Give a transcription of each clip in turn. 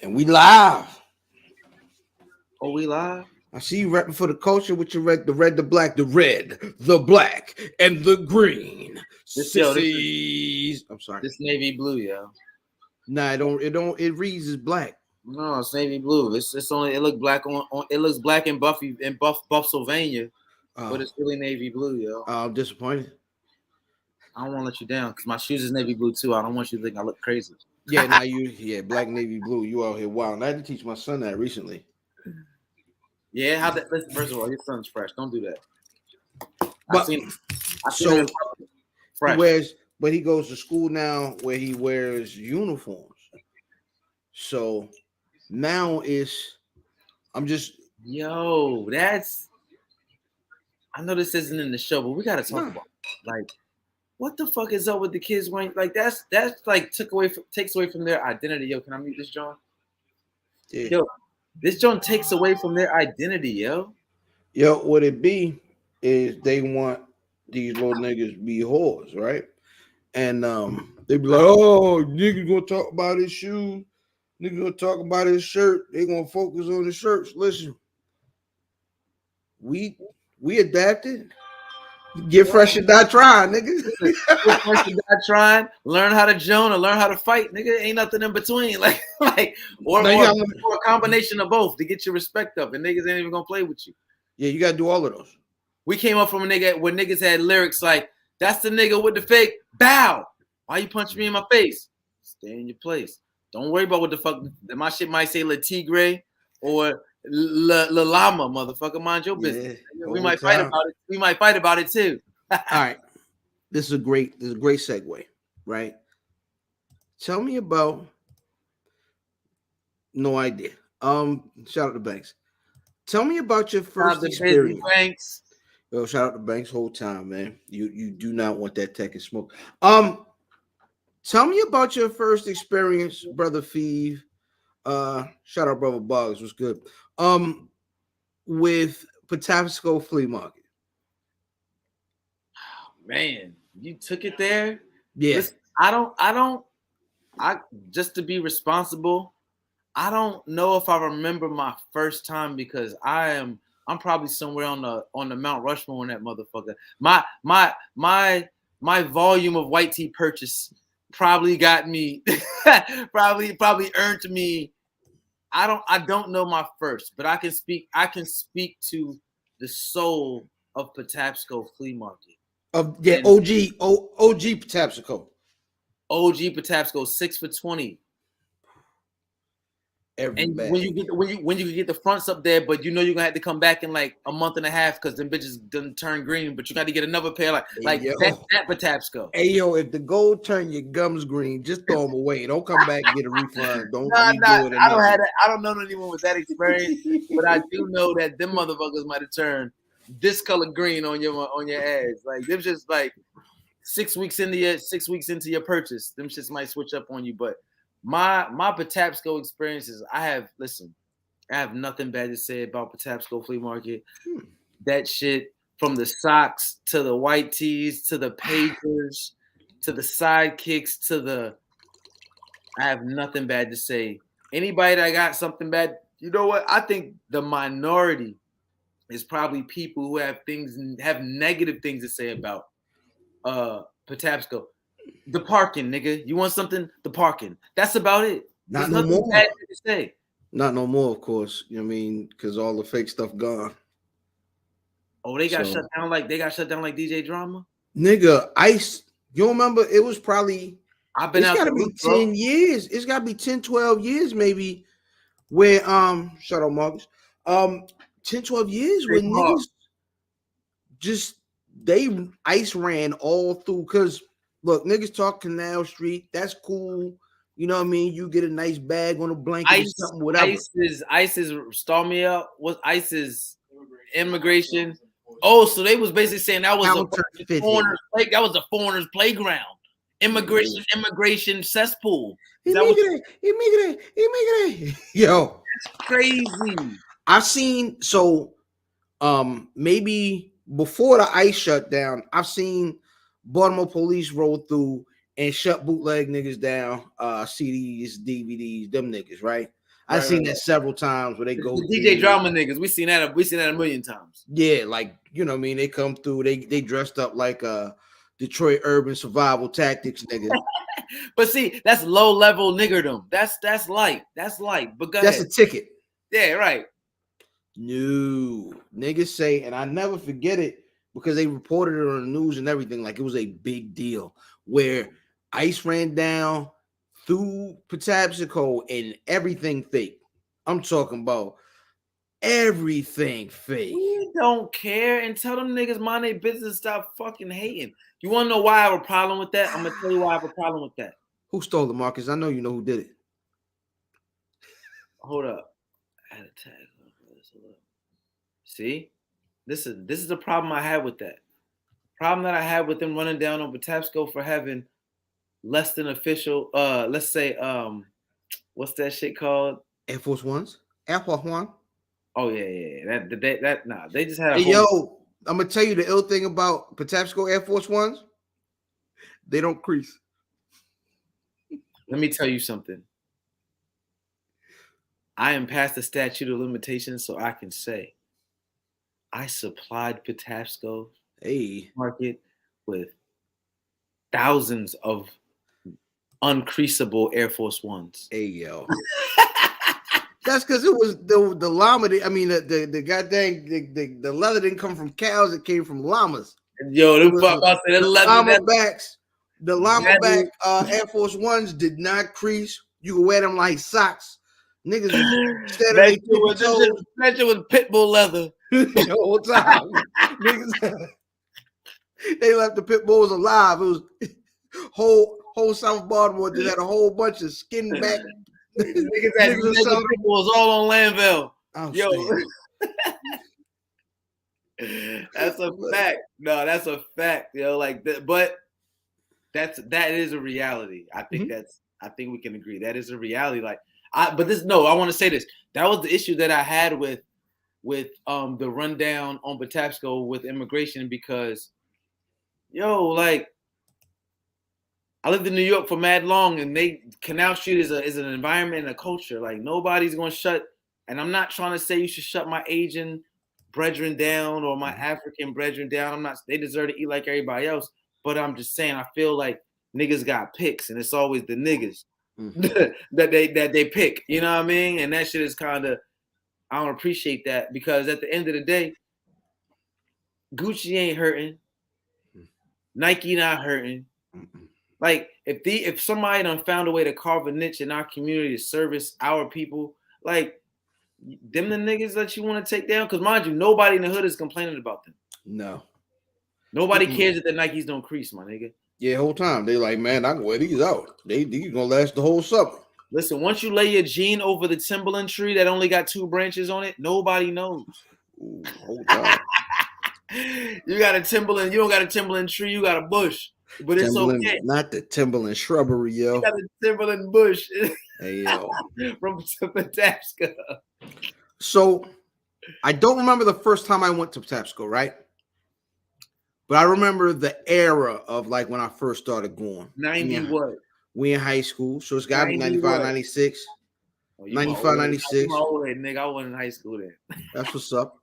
And we live. Oh, we live? I see you rapping for the culture with your red, the black, the red, the black, and the green. Sissies. I'm sorry. This navy blue, yo. Nah, it reads as black. No, it's navy blue. It's only it look black on it looks black in Buffsylvania, but it's really navy blue, yo. I'm disappointed. I don't want to let you down because my shoes is navy blue too. I don't want you to think I look crazy. Yeah, now black, navy, blue. You out here wild. I had to teach my son that recently. Yeah, how that? Listen, first of all, your son's fresh. Don't do that. But I seen him fresh. He goes to school now where he wears uniforms. So now that's. I know this isn't in the show, but we gotta talk about like what the fuck is up with the kids wearing like that's like takes away from their identity. Yo, can I mute this John? Yeah. Yo, this John takes away from their identity, yo. Yo, what it be is they want these little niggas to be whores, right? And they be like, oh, nigga gonna talk about his shoes, nigga gonna talk about his shirt, they gonna focus on the shirts. Listen, we adapted. Get fresh and die trying, nigga. Get fresh and die trying. Learn how to join or learn how to fight, nigga. Ain't nothing in between, or a combination of both to get your respect up, and niggas ain't even gonna play with you. Yeah, you gotta do all of those. We came up from a nigga where niggas had lyrics like, "That's the nigga with the fake bow. Why you punching me in my face? Stay in your place. Don't worry about what the fuck my shit might say, La Tigre or La Llama, motherfucker. Mind your business. Yeah, we might fight about it. We might fight about it too. All right. This is a great segue, right? Tell me about no idea. Shout out to Banks. Tell me about your first experience. Banks. Yo, shout out to Banks whole time, man. You do not want that tech and smoke. Tell me about your first experience, brother Feeve. Shout out brother Boggs. What's good? With Patsco Flea Market. Man, you took it there. Yeah. Listen, I just to be responsible. I don't know if I remember my first time because I'm probably somewhere on the Mount Rushmore on that motherfucker. My volume of white tea purchase probably got me probably earned me. I don't know my first, but I can speak to the soul of Patsco Flea Market. OG Patsco. OG Patsco 6 for $20. And when you get the fronts up there, but you know you're gonna have to come back in like a month and a half because them bitches done turn green, but you got to get another pair that Patsco. Hey yo, if the gold turn your gums green, just throw them away. Don't come back and get a refund. Don't redo it. I don't know anyone with that experience, but I do know that them motherfuckers might have turned this color green on your ass. Like them just like 6 weeks into your purchase, them shits might switch up on you, but. My Patsco experiences, I have nothing bad to say about Patsco Flea Market. That shit, from the socks to the white tees to the pagers to the sidekicks I have nothing bad to say. Anybody that got something bad, you know what? I think the minority is probably people who have negative things to say about Patsco. The parking, nigga. You want something? The parking. That's about it. Not no more. Bad to say. Not no more, of course. You know what I mean? Because all the fake stuff gone. Oh, they got shut down like DJ Drama? Nigga, Ice. You remember? It was probably. It's got to be 10 years. It's got to be 10, 12 years maybe. Where shout out Marcus. 10, 12 years when niggas just Ice ran all through because. Look, niggas talk Canal Street. That's cool. You know what I mean? You get a nice bag on a blanket or something, whatever. ICE's stall me up. What ICE's immigration? Oh, so they was basically saying that was a foreigner's playground. Immigration cesspool. Immigrate. Yo. That's crazy. I've seen maybe before the ICE shut down, I've seen Baltimore police roll through and shut bootleg niggas down, CDs, DVDs, them niggas, right? I've seen that several times where they go the DJ drama niggas. We seen that a million times. Yeah, like you know what I mean. They come through. They dressed up like Detroit urban survival tactics niggas. But see, that's low level niggerdom. That's light. That's light. But go that's ahead. a ticket. Yeah, right. No, niggas say, and I never forget it because they reported it on the news and everything like it was a big deal where ICE ran down through Patsco and everything fake. I'm talking about everything fake. We don't care and tell them niggas mind their business. Stop fucking hating. You want to know why I have a problem with that? I'm gonna tell you why I have a problem with that. Who stole the Marcus? I know you know who did it. Hold up. I had a tag. See, this is the problem I had with that. Problem that I had with them running down on Patsco for having less than official. Let's say what's that shit called? Air Force Ones. Air Force One. Oh yeah. They just had. Hey, yo, I'm gonna tell you the ill thing about Patsco Air Force Ones. They don't crease. Let me tell you something. I am past the statute of limitations, so I can say I supplied Patsco market with thousands of uncreasable Air Force Ones. Hey yo. That's because it was the llama. The goddamn the leather didn't come from cows; it came from llamas. Yo, the llama back Air Force Ones did not crease. You could wear them like socks. Niggas that shit was pit bull leather the whole time. Niggas, they left the pit bulls alive. It was whole South Baltimore just had a whole bunch of skin back. Niggas had pit bulls all on Landville. Yo, that's a fact. No, that's a fact. Yo, like that, but that is a reality. I think I think we can agree that is a reality. Like. I want to say this. That was the issue that I had with the rundown on Patsco with immigration because, yo, like I lived in New York for mad long, and Canal Street is an environment and a culture. Like nobody's gonna shut. And I'm not trying to say you should shut my Asian brethren down or my African brethren down. I'm not. They deserve to eat like everybody else. But I'm just saying, I feel like niggas got picks, and it's always the niggas. that they pick, you know what I mean? And that shit is kind of, I don't appreciate that because at the end of the day, Gucci ain't hurting, Nike not hurting. Like if somebody done found a way to carve a niche in our community to service our people, like them the niggas that you want to take down. Because mind you, nobody in the hood is complaining about them. No, nobody cares that the Nikes don't crease, my nigga. Yeah, whole time they like, man, I can wear these out. These gonna last the whole summer. Listen, once you lay your jean over the Timberland tree that only got 2 branches on it, nobody knows. Ooh, whole time. You got a Timberland, you don't got a Timberland tree, you got a bush. But it's okay. Not the Timberland shrubbery, yo. You got a Timberland bush. Hey, yo. From Patsco. So I don't remember the first time I went to Patsco, right? But I remember the era of like when I first started going. 90 what? We in high school. So it's got to be 95, 96. 95, 96. I'm old head, nigga. I wasn't in high school then. That's what's up.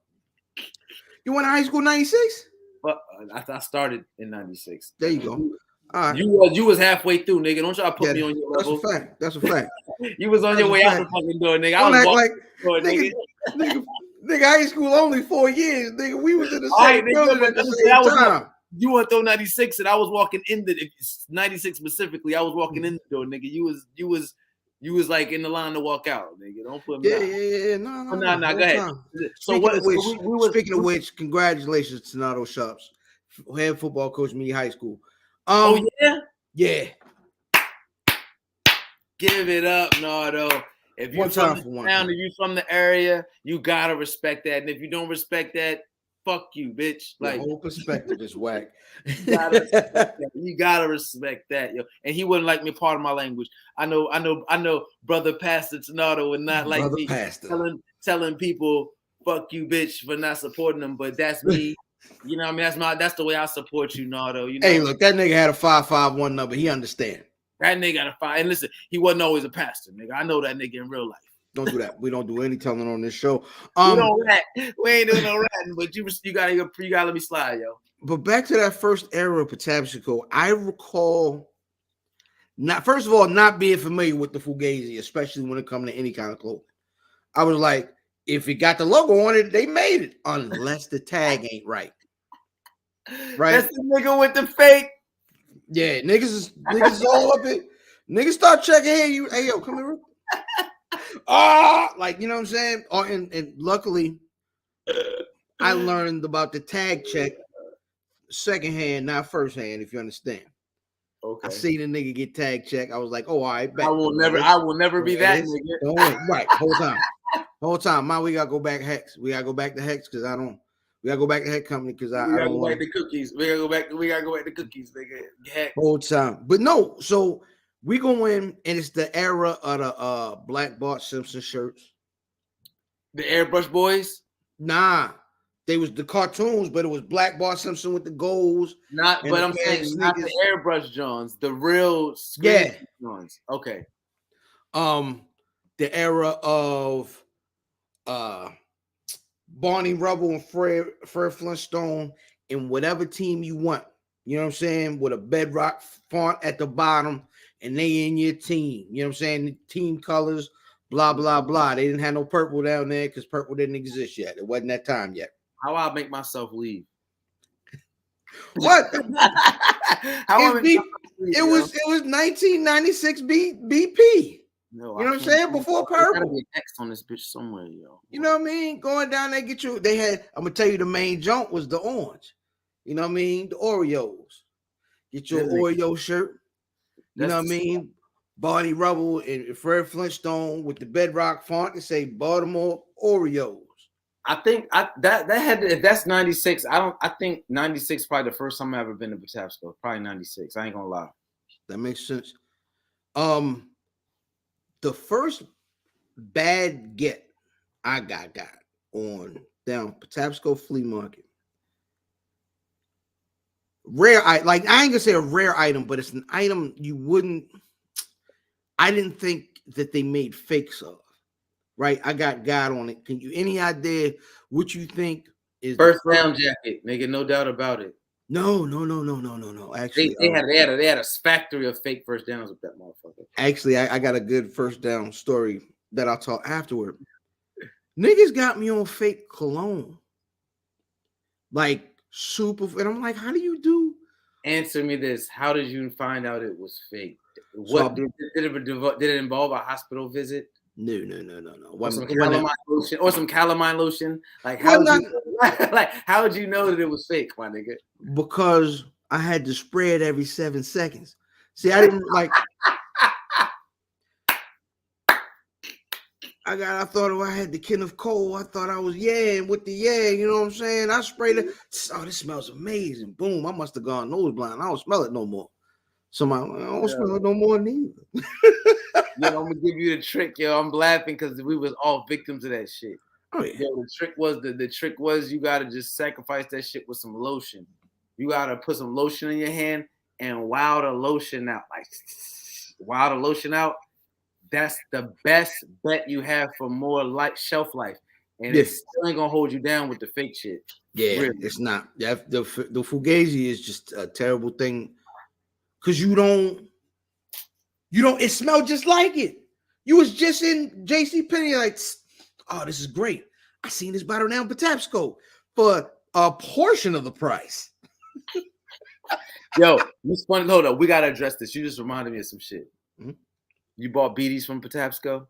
You went to high school 96? But I started in 96. There you go. All right. You was halfway through, nigga. Don't try to put me on your level. That's a fact. You was on your way out the fucking door, nigga. I was walking nigga. Nigga, high school only 4 years. Nigga, we was in the same building at the same time. You went through 96 and I was walking in the 96 specifically. I was walking in the door, nigga. You was like in the line to walk out, nigga. Don't put me out. Yeah. No. Go ahead. Speaking of which, congratulations to Nato Sharps, head football coach, me high school. Oh yeah? Yeah. Give it up, Nardo. If you're from the town, if you're from the area, you gotta respect that. And if you don't respect that, fuck you, bitch. Like the whole perspective is whack. You gotta respect that, yo. And he wouldn't like me part of my language. I know. Brother Pastor Tornado would not like brother me telling people fuck you, bitch, for not supporting them. But that's me. You know what I mean? That's the way I support you, Nardo. You know? Hey, look, that nigga had a 551 number. He understand. That nigga got a 5. And listen, he wasn't always a pastor, nigga. I know that nigga in real life. Don't do that. We don't do any telling on this show. We don't rat. We ain't doing no ratting, but you gotta let me slide, yo. But back to that first era of Patsco, I recall first of all not being familiar with the Fugazi, especially when it comes to any kind of clothing. I was like, if it got the logo on it, they made it, unless the tag ain't right. Right? That's the nigga with the fake. Yeah, niggas is all up it. Niggas start checking. Hey, yo, come here. Like, you know what I'm saying? And luckily, I learned about the tag check secondhand, not firsthand, if you understand. Okay. I seen a nigga get tag check. I was like, oh, all right, bet. I will never be that nigga. Don't wait. Right, whole time. Man, we gotta go back Hex. We gotta go back to Hex because we gotta go back to Hex Company because I don't want the cookies. We gotta go back to cookies, nigga. Hex. Whole time. But no, so we go in and it's the era of the Black Bart Simpson shirts. The Airbrush Boys? Nah. They was the cartoons, but it was Black Bart Simpson with the goals. Not the Airbrush Johns, the real Johns. Okay. The era of Barney Rubble and Fred Flintstone in whatever team you want. You know what I'm saying? With a bedrock font at the bottom, and they in your team. You know what I'm saying? The team colors, blah, blah, blah. They didn't have no purple down there because purple didn't exist yet. It wasn't that time yet. How I make myself leave? What? It was 1996 BP. No, you know what I'm saying? Before purple. Gotta be an X on this bitch somewhere, yo. You know what I mean? Going down there, they had, I'm gonna tell you the main jump was the orange. You know what I mean? The Oreos. Get your Oreo shirt. You know what I mean? Barney Rubble and Fred Flintstone with the bedrock font to say Baltimore Oreos. I think if that's 96. I think 96 probably the first time I ever been to Patsco. Probably 96. I ain't gonna lie. That makes sense. The first bad get I got on down Patsco Flea Market. Rare, I ain't gonna say a rare item, but it's an item I didn't think that they made fakes of. Right, I got God on it. Can you any idea what you think is first down jacket, nigga? No doubt about it. No. Actually, they had a factory of fake first downs with that motherfucker. Actually, I got a good first down story that I'll talk afterward. Niggas got me on fake cologne, like super, and I'm like, how do you do? Answer me this: how did you find out it was fake? What did it involve a hospital visit? No. Or some calamine lotion. Like how would you know that it was fake, my nigga? Because I had to spray it every 7 seconds. See, I didn't like. I thought if I had the Kenneth Cole, I thought I was with the you know what I'm saying? I sprayed it. Oh, this smells amazing. Boom, I must have gone nose blind. I don't smell it no more. I don't smell it no more neither. Yo, I'm gonna give you the trick, yo. I'm laughing because we was all victims of that shit. Oh, yeah. Yo, the trick was you gotta just sacrifice that shit with some lotion. You gotta put some lotion in your hand and wow the lotion out. Like wow the lotion out. That's the best bet you have for more shelf life. And it's still ain't gonna hold you down with the fake shit. Yeah, really. It's not. The Fugazi is just a terrible thing. Cause you don't, it smelled just like it. You was just in JCPenney like, oh, this is great. I seen this bottle now in Patsco for a portion of the price. Yo, Miss Funny, hold up. We gotta address this. You just reminded me of some shit. Mm-hmm. You bought beaties from Patsco?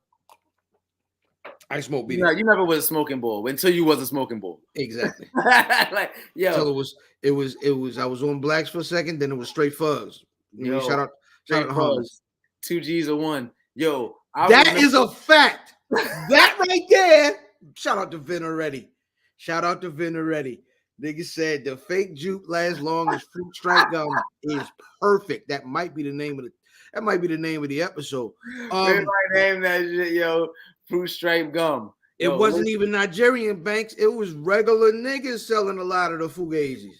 I smoke beaties. You never was a smoking bull until you was a smoking bull. Exactly. Like, yo. So it was. I was on blacks for a second, then it was straight fuzz. You know, shout out to Homeless. 2 G's or 1. Yo, that is a fact. That right there. Shout out to Vin already. Nigga said the fake juke lasts long as fruit stripe gum is perfect. That might be the name of the episode. They might name that shit, yo. Fruit stripe gum. It wasn't even Nigerian banks. It was regular niggas selling a lot of the Fugazis.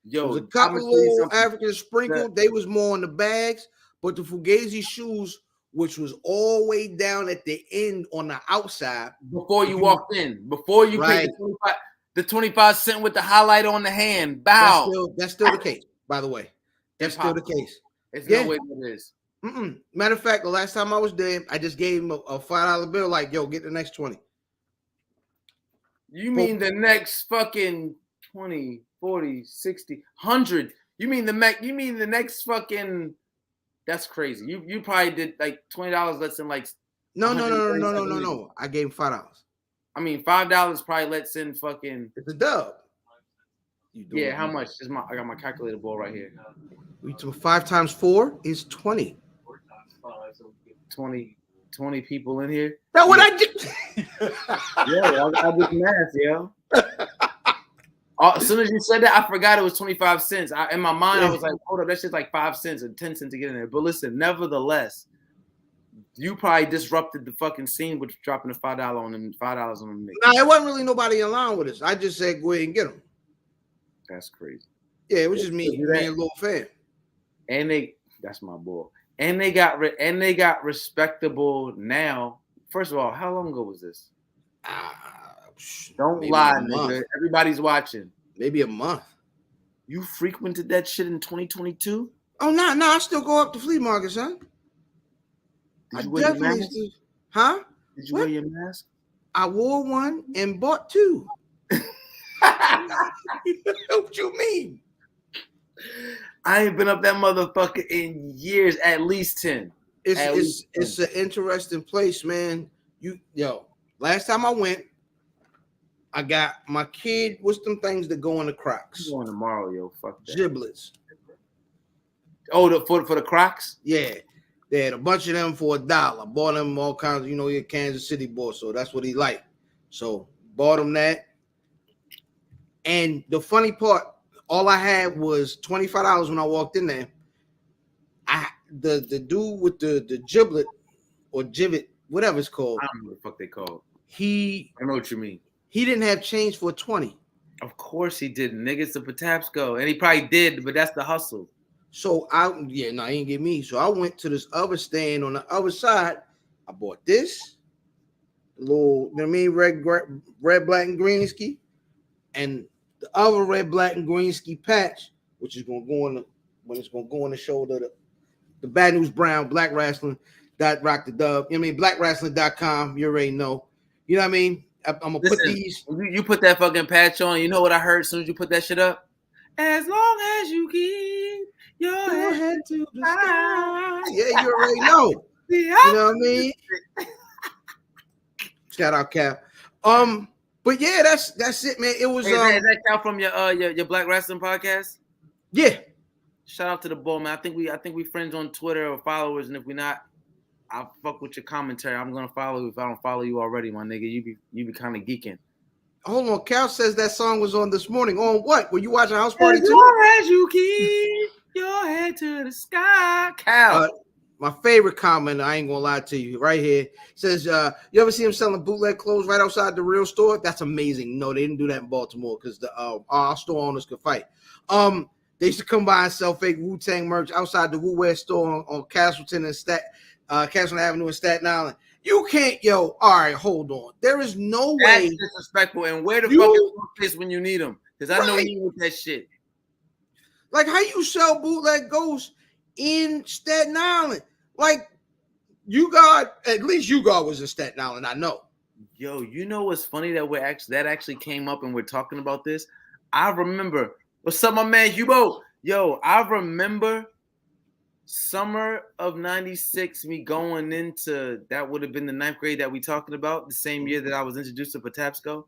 Yo, there was a couple little African sprinkled. They was more on the bags, but the Fugazi shoes which was all the way down at the end on the outside. Before you walked in, before you paid the 25 cent with the highlight on the hand. Bow. That's still the case, by the way. That's still the case. There's no way that is. Matter of fact, the last time I was there, I just gave him a $5 bill, like, yo, get the next 20. You mean the next fucking 20, 40, 60, 100. You mean the next fucking, that's crazy. You probably did like $20 less than like No. I gave him $5. I mean, $5 probably lets in fucking. It's a dub. Yeah, how much? I got my calculator ball right here. 5 times 4 is 20. 20 people in here. That's what I did. Yeah, I did math, yo. As soon as you said that, I forgot it was 25 cents. In my mind, I was like, hold up, that's just like 5 cents or 10 cents to get in there. But listen, nevertheless, you probably disrupted the fucking scene with dropping the $5 on them. $5 on them. Nah, it wasn't really nobody in line with us. I just said go ahead and get them. That's crazy. Yeah, it was just me and a little fan. And that's my boy. And they got respectable now. First of all, how long ago was this? Don't lie, nigga. Everybody's watching. Maybe a month. You frequented that shit in 2022? Oh, no, I still go up to flea markets, huh? Did you wear your mask? Huh? Did you wear your mask? I wore one and bought 2. What you mean? I ain't been up that motherfucker in years, at least 10. It's an interesting place, man. Last time I went, I got my kid. What's them things that go in the Crocs? I'm going tomorrow, yo. Fuck that. Giblets. Oh, for the Crocs? Yeah. They had a bunch of them for $1. Bought them all kinds of, you're Kansas City boy, so that's what he liked. So bought him that. And the funny part, all I had was $25 when I walked in there. The dude with the giblet or gibbet, whatever it's called. I don't know what the fuck they call it. I know what you mean. He didn't have change for 20. Of course he didn't. Niggas the Patsco. And he probably did, but that's the hustle. You put that fucking patch on. You know what I heard as soon as you put that shit up? As long as you keep your head to the sky. Yeah, you already know. You know what I mean? Shout out Cap. But yeah, that's it, man. It was. Is that Cal from your Black Wrestling podcast? Yeah. Shout out to the boy, man. I think we friends on Twitter or followers, and if we're not, I'll fuck with your commentary. I'm gonna follow you if I don't follow you already, my nigga. You be kind of geeking. Hold on, Cal says that song was on this morning. On what? Were you watching House Party too? As long as you keep your head to the sky, Cal. My favorite comment, I ain't gonna lie to you, right here says, "You ever see him selling bootleg clothes right outside the real store? That's amazing." No, they didn't do that in Baltimore because our store owners could fight. They used to come by and sell fake Wu-Tang merch outside the Wu-Wear store on Castleton and Castleton Avenue in Staten Island. You can't, all right, hold on. There is no way. That's disrespectful. And where the fuck is this when you need them? Because I know you with that shit. Like, how you sell bootleg ghosts in Staten Island? Like, at least you was in Staten Island, I know. Yo, you know what's funny that actually came up and we're talking about this? I remember. What's up, my man Hubo? Yo, I remember summer of 96, me going into, that would have been the 9th grade that we talking about, the same year that I was introduced to Patsco.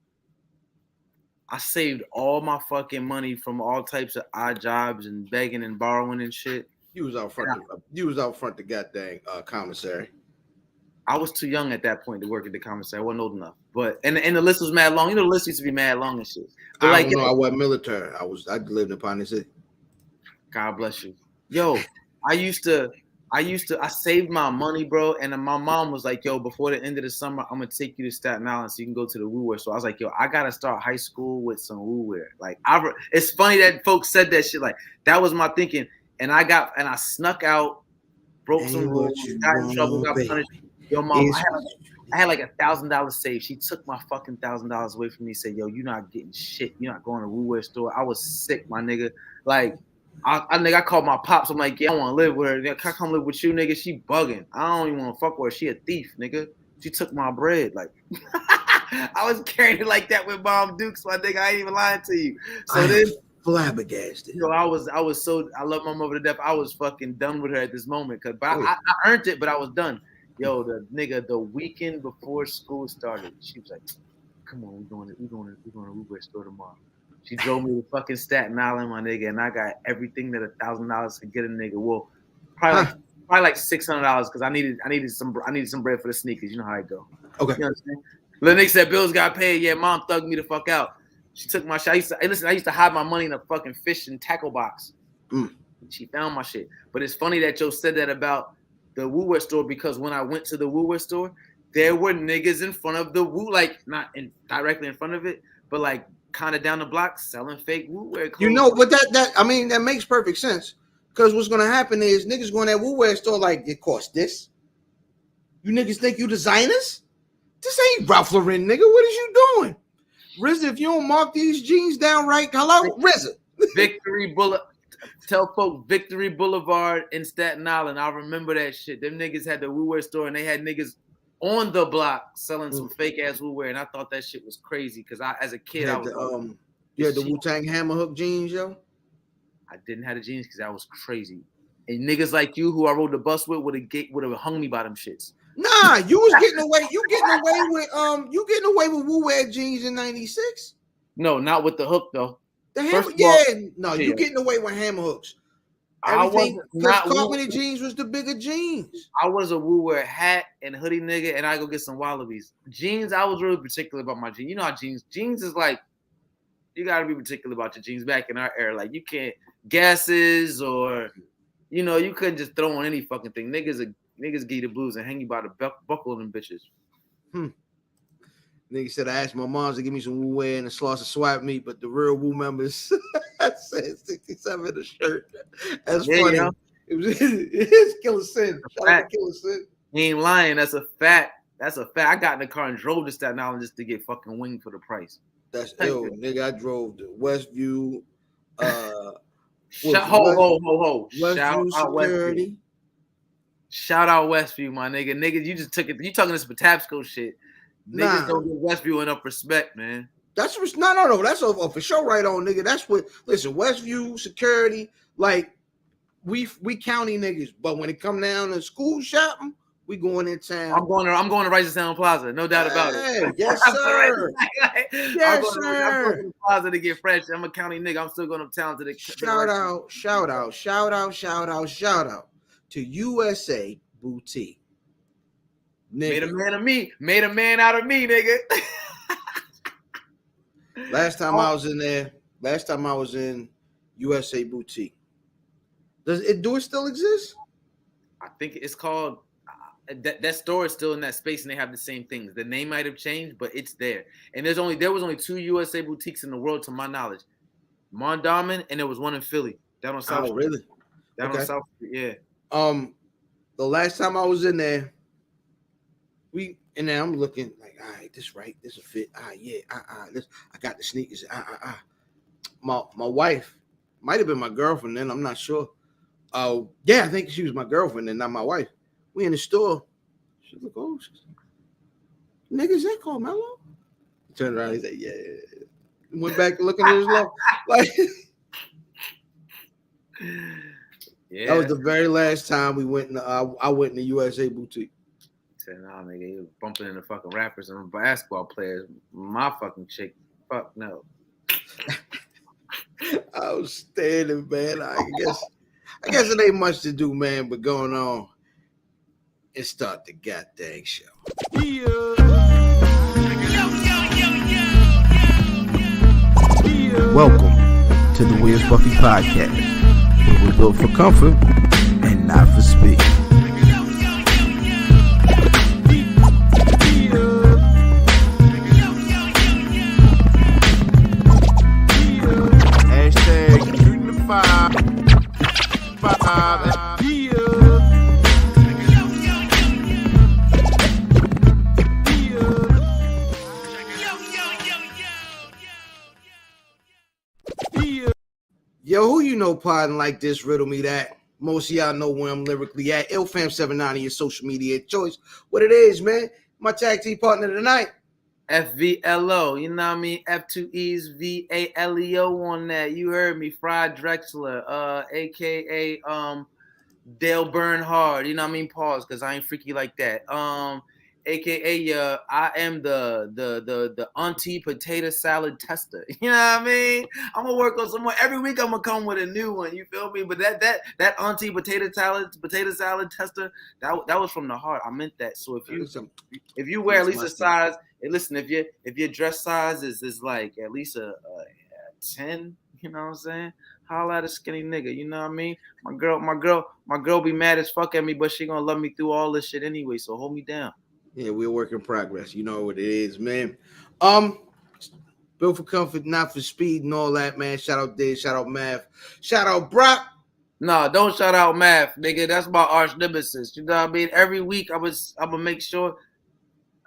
I saved all my fucking money from all types of odd jobs and begging and borrowing and shit. You was out front the goddamn commissary. I was too young at that point to work at the commissary. I wasn't old enough. But and the list was mad long. You know, the list used to be mad long and shit. But I wasn't military. I lived in Pioneer City. God bless you. Yo, I saved my money, bro. And then my mom was like, yo, before the end of the summer, I'm gonna take you to Staten Island so you can go to the Woo Wear. So I was like, yo, I gotta start high school with some Woo Wear. Like, it's funny that folks said that shit. Like, that was my thinking. And I snuck out broke some rules, got in trouble, got punished. Yo, mom, I had like $1,000 saved. She took my fucking $1,000 away from me. Said, "Yo, you're not getting shit. You're not going to Woo Wear store." I was sick, my nigga. Like, I called my pops. I'm like, "Yeah, I want to live with her. Can I come live with you, nigga? She bugging. I don't even want to fuck with her. She a thief, nigga. She took my bread." Like, I was carrying it like that with Mom Dukes, my nigga. I ain't even lying to you. So then, flabbergasted. You know, I love my mother to death. I was fucking done with her at this moment, I earned it, but I was done. Yo, the weekend before school started, she was like, "Come on, we're going to Woo Wear store tomorrow." She drove me to fucking Staten Island, my nigga, and I got everything that $1,000 could get a nigga. Well, probably like $600 because I needed some bread for the sneakers. You know how I go. Okay. You know what I'm saying? Little nigga said bills got paid. Yeah, mom thugged me the fuck out. She took my shit. I used to hide my money in a fucking fish and tackle box. She found my shit. But it's funny that Joe said that about the Woo Wear store because when I went to the Woo Wear store, there were niggas in front of the Woo, like not directly in front of it, but like kind of down the block selling fake Woo Wear clothes. You know, but that makes perfect sense. Because what's gonna happen is niggas going to that Woo Wear store like, it costs this. You niggas think you designers? This ain't Ralph Lauren, nigga. What is you doing? RZA, if you don't mark these jeans down right, hello, RZA. Victory Boulevard. Tell folk Victory Boulevard in Staten Island. I remember that shit. Them niggas had the Woo Wear store and they had niggas on the block selling some fake ass Woo Wear, and I thought that shit was crazy because as a kid, I was you had the Wu-Tang Hammer Hook jeans, yo. I didn't have the jeans because I was crazy, and niggas like you who I rode the bus with would have hung me by them shits. Nah, you was getting away. You getting away with Woo Wear jeans in '96. No, not with the hook though. The hammer, you getting away with hammer hooks. Everything because carpeted jeans was the bigger jeans. I was a Woo Wear hat and hoodie nigga, and I go get some Wallabies. Jeans, I was really particular about my jeans. You know how jeans is like, you gotta be particular about your jeans back in our era. Like you can't gases or, you know, you couldn't just throw on any fucking thing. Niggas give you the blues and hang you by the buckle of them bitches. Nigga said I asked my moms to give me some Woo Wear and a slice of swap meat, but the real Woo members said 67 in a shirt. That's funny. Yeah. It's Killer Sin. Shout out to Killer Sin. He ain't lying. That's a fact. I got in the car and drove to Staten Island just to get fucking wing for the price. That's ill, nigga. I drove to Westview. Ho. Shout out Security. Shout out Westview, my nigga. Nigga, you just took it. You talking this Patsco shit. Niggas don't give Westview enough respect, man. That's no. That's for sure right on, nigga. That's what. Listen, Westview Security, like we county niggas, but when it come down to school shopping, we going in town. I'm going to Rice Town Plaza, no doubt about it. Yes, sir. I'm going to Plaza to get fresh. I'm a county nigga. I'm still going to town to the shout out to USA Boutique. Nigga. Made a man of me. Made a man out of me, nigga. Last time I was in USA Boutique. Do it still exist? I think it's called that store is still in that space and they have the same things. The name might have changed, but it's there. And there was only 2 USA boutiques in the world to my knowledge. Mondawmin and there was one in Philly. Down on South Street. Really? Down on South Street, yeah. The last time I was in there, I'm looking like, all right, this right, this will fit. This I got the sneakers. My wife might have been my girlfriend then. I'm not sure. I think she was my girlfriend and not my wife. We in the store. She look, oh, nigga, is that called Mello? He turned around. He said, yeah. Went back looking at his love. Like, yeah. That was the very last time we went. I went in the USA Boutique. Nah, nigga, he was bumping into fucking rappers and basketball players. My fucking chick, fuck no. I was standing, man. I guess it ain't much to do, man, but going on and start the goddamn show. Yeah. Welcome to the Where's Buffy podcast, where we're built for comfort and not for speed. Yo, who you know podding like this? Riddle me that. Most of y'all know where I'm lyrically at. IlFam79 on your social media choice. What it is, man. My tag team partner tonight. FVLO, you know what I mean? F2E's VALEO on that. You heard me. Fried Drexler, aka Dale Bernhard, you know what I mean? Pause, because I ain't freaky like that. AKA I am the auntie potato salad tester. You know what I mean? I'm gonna work on some more. Every week I'm gonna come with a new one. You feel me? But that auntie potato salad tester, that was from the heart. I meant that. So if you wear at least a size, and listen, if your dress size is like at least a 10, you know what I'm saying? Holla at a skinny nigga, you know what I mean? My girl be mad as fuck at me, but she gonna love me through all this shit anyway. So hold me down. Yeah, we're a work in progress. You know what it is, man. Built for comfort, not for speed, and all that, man. Shout out Dave, shout out Math, shout out Brock. Nah, don't shout out Math, nigga. That's my arch nemesis. You know what I mean? Every week I'm gonna make sure.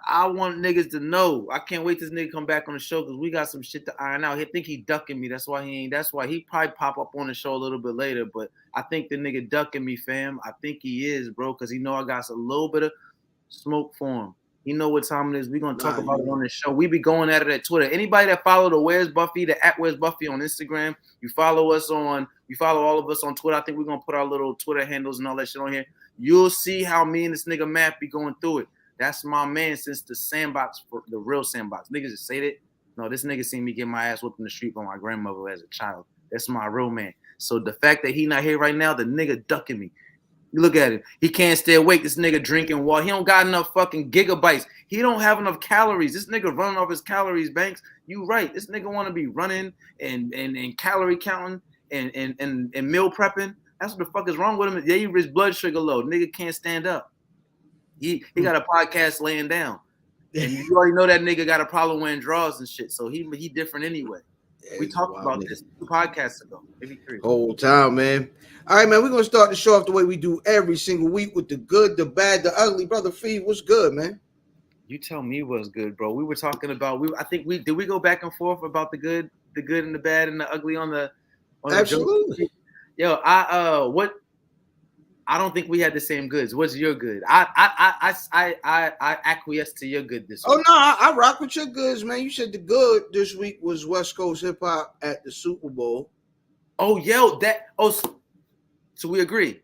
I want niggas to know. I can't wait this nigga come back on the show because we got some shit to iron out. He think he ducking me. That's why he probably pop up on the show a little bit later. But I think the nigga ducking me, fam. I think he is, bro, because he know I got a little bit of smoke for him. He know what time it is. We're gonna talk about it on the show. We be going at it at Twitter. Anybody that follow the Where's Buffy, the @Where's Buffy on Instagram, you follow all of us on Twitter. I think we're gonna put our little Twitter handles and all that shit on here. You'll see how me and this nigga Matt be going through it. That's my man since the sandbox, the real sandbox. Niggas just say that. No, this nigga seen me get my ass whooped in the street by my grandmother as a child. That's my real man. So the fact that he not here right now, the nigga ducking me. You look at him. He can't stay awake. This nigga drinking water. He don't got enough fucking gigabytes. He don't have enough calories. This nigga running off his calories, Banks. You right. This nigga want to be running and calorie counting and meal prepping. That's what the fuck is wrong with him. Yeah, his blood sugar low. Nigga can't stand up. He got a podcast laying down. And you already know that nigga got a problem wearing drawers and shit. So he different anyway. We talked about this 2 podcasts ago, maybe 3. Whole time, man. All right, man. We're gonna start the show off the way we do every single week with the good, the bad, the ugly. Brother Flea, what's good, man? You tell me what's good, bro. We were talking about did we go back and forth about the good and the bad and the ugly on the Absolutely. Yo, I don't think we had the same goods. What's your good? I acquiesced to your good this week. Oh no, I rock with your goods, man. You said the good this week was West Coast hip hop at the Super Bowl. Oh, so we agree.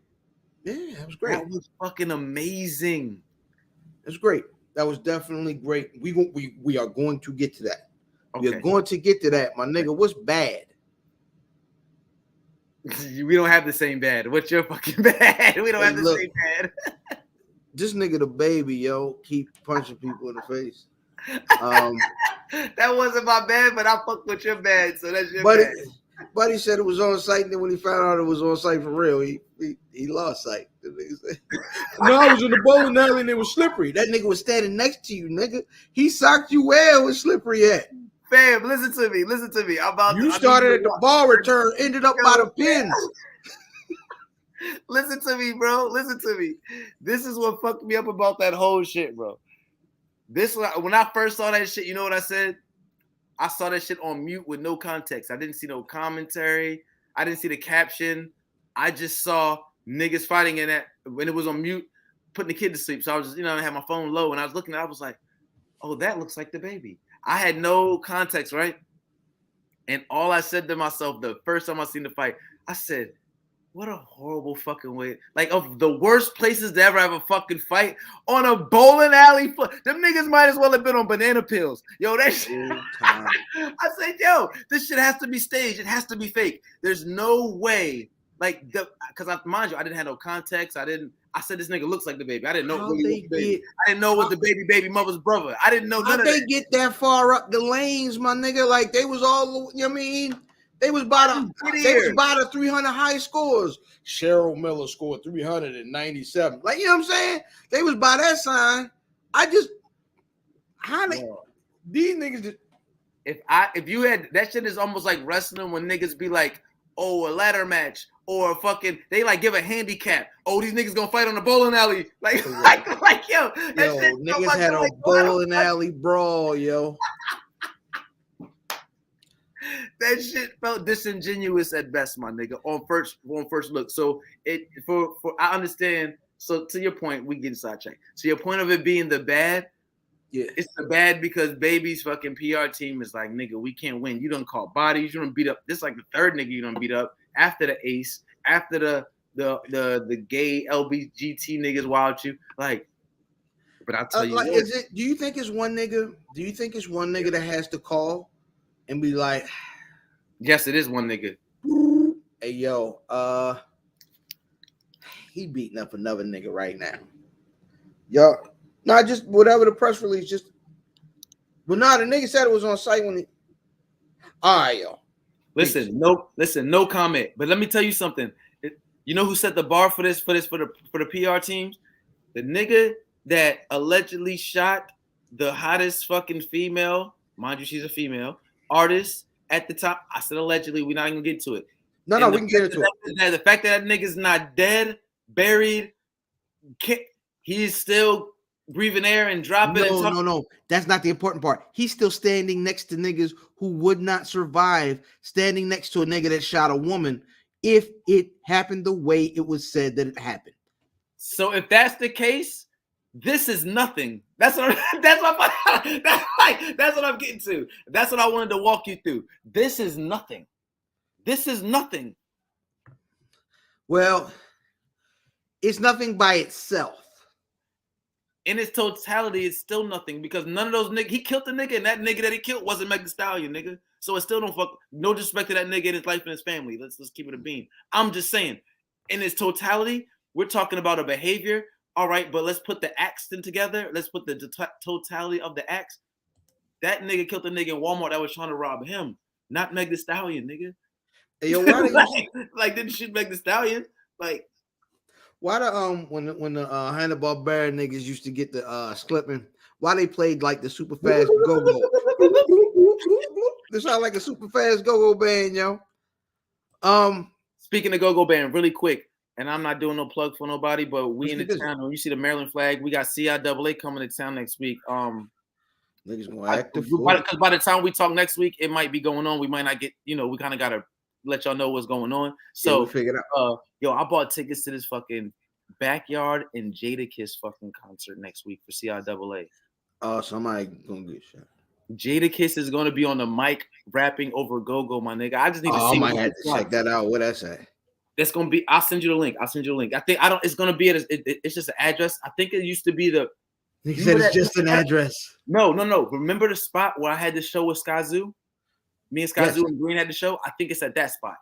Yeah, that was great. That was fucking amazing. That's great. That was definitely great. We are going to get to that. Okay. We are going to get to that, my nigga. What's bad? We don't have the same bad. What's your fucking bad? We don't have the same bad. This nigga the baby, yo, keep punching people in the face. That wasn't my bad, but I fuck with your bad, so that's your bad. Buddy said it was on site, and then when he found out it was on site for real, he lost sight. No, I was in the bowling alley and it was slippery. That nigga was standing next to you, nigga. He socked you where it was slippery at. Fam, listen to me. You started at the ball return, ended up by the pins. Listen to me, bro. Listen to me. This is what fucked me up about that whole shit, bro. When I first saw that shit, you know what I said? I saw that shit on mute with no context. I didn't see no commentary. I didn't see the caption. I just saw niggas fighting in that when it was on mute, putting the kid to sleep. So I was just, I had my phone low and I was looking at it. I was like, oh, that looks like the baby. I had no context, right? And all I said to myself the first time I seen the fight, I said, what a horrible fucking way. Like, of the worst places to ever have a fucking fight, on a bowling alley. Them niggas might as well have been on banana pills. Yo, that shit. I said, yo, this shit has to be staged. It has to be fake. There's no way. Like, because mind you, I didn't have no context. I said this nigga looks like the baby. I didn't know really the baby. I didn't know what the baby mother's brother. I didn't know none of that. How they get that far up the lanes, my nigga? Like, they was all, you know what I mean? They was by the 300 high scores. Cheryl Miller scored 397. Like, you know what I'm saying? They was by that sign. These niggas just, if you had that shit is almost like wrestling when niggas be like, oh, a ladder match or fucking they like give a handicap. Oh, these niggas gonna fight on the bowling alley. Like yo, that shit niggas had a bowling alley brawl, yo. That shit felt disingenuous at best, my nigga. On first look. So it for I understand. So to your point, we get sidetracked. So your point of it being the bad, Yeah. it's the bad because baby's fucking PR team is like, nigga, we can't win. You don't call bodies. You don't beat up. This is like the third nigga you don't beat up after the ace, after the gay LBGT niggas wild you. Like, but I'll tell you like, what. do you think it's one nigga? Do you think it's one nigga that has to call and be like, yes, it is one nigga. Hey yo, he beating up another nigga right now. Yo, not just whatever the press release, just but nah, the nigga said it was on site when he. All right, yo. Listen, no comment. But let me tell you something. You know who set the bar for this for the PR teams? The nigga that allegedly shot the hottest fucking female, mind you, she's a female artist at the time. I said allegedly. We're not even gonna get to it. No, we can get into it. The fact that nigga's not dead, buried, he's still breathing air and dropping. No. That's not the important part. He's still standing next to niggas who would not survive standing next to a nigga that shot a woman if it happened the way it was said that it happened. So if that's the case, this is nothing. That's what I'm getting to. That's what I wanted to walk you through. This is nothing. This is nothing. Well, it's nothing by itself. In its totality, it's still nothing because none of those niggas, he killed the nigga, and that nigga that he killed wasn't Meg Thee Stallion, nigga. So it still don't fuck, no disrespect to that nigga in his life and his family. Let's keep it a bean. I'm just saying, in its totality, we're talking about a behavior. All right, but let's put the acts in together. Let's put the totality of the acts. That nigga killed the nigga in Walmart that was trying to rob him, not Meg Thee Stallion, nigga. Hey, yo, why like didn't shoot Meg Thee Stallion? Like, why the when the Hanna-Barbera niggas used to get the slipping, why they played like the super fast go-go? This sound like a super fast go-go band, yo. Speaking of go-go band, really quick, and I'm not doing no plug for nobody, but we in the town. When you see the Maryland flag, we got CIAA coming to town next week. Niggas gonna act because by the time we talk next week, it might be going on. We might not get, we kind of gotta let y'all know what's going on. So we figured out. Yo, I bought tickets to this fucking Backyard and Jadakiss fucking concert next week for CIAA. Oh, somebody gonna get shot. Jadakiss is gonna be on the mic rapping over Go-Go, my nigga. I just need to see. I might have to check that out. What that say? That's gonna be. I'll send you the link. It's gonna be it's just an address. I think it used to be the. He said it's just an address. No. Remember the spot where I had the show with Skyzoo? Me and Skyzoo and Green had the show. I think it's at that spot.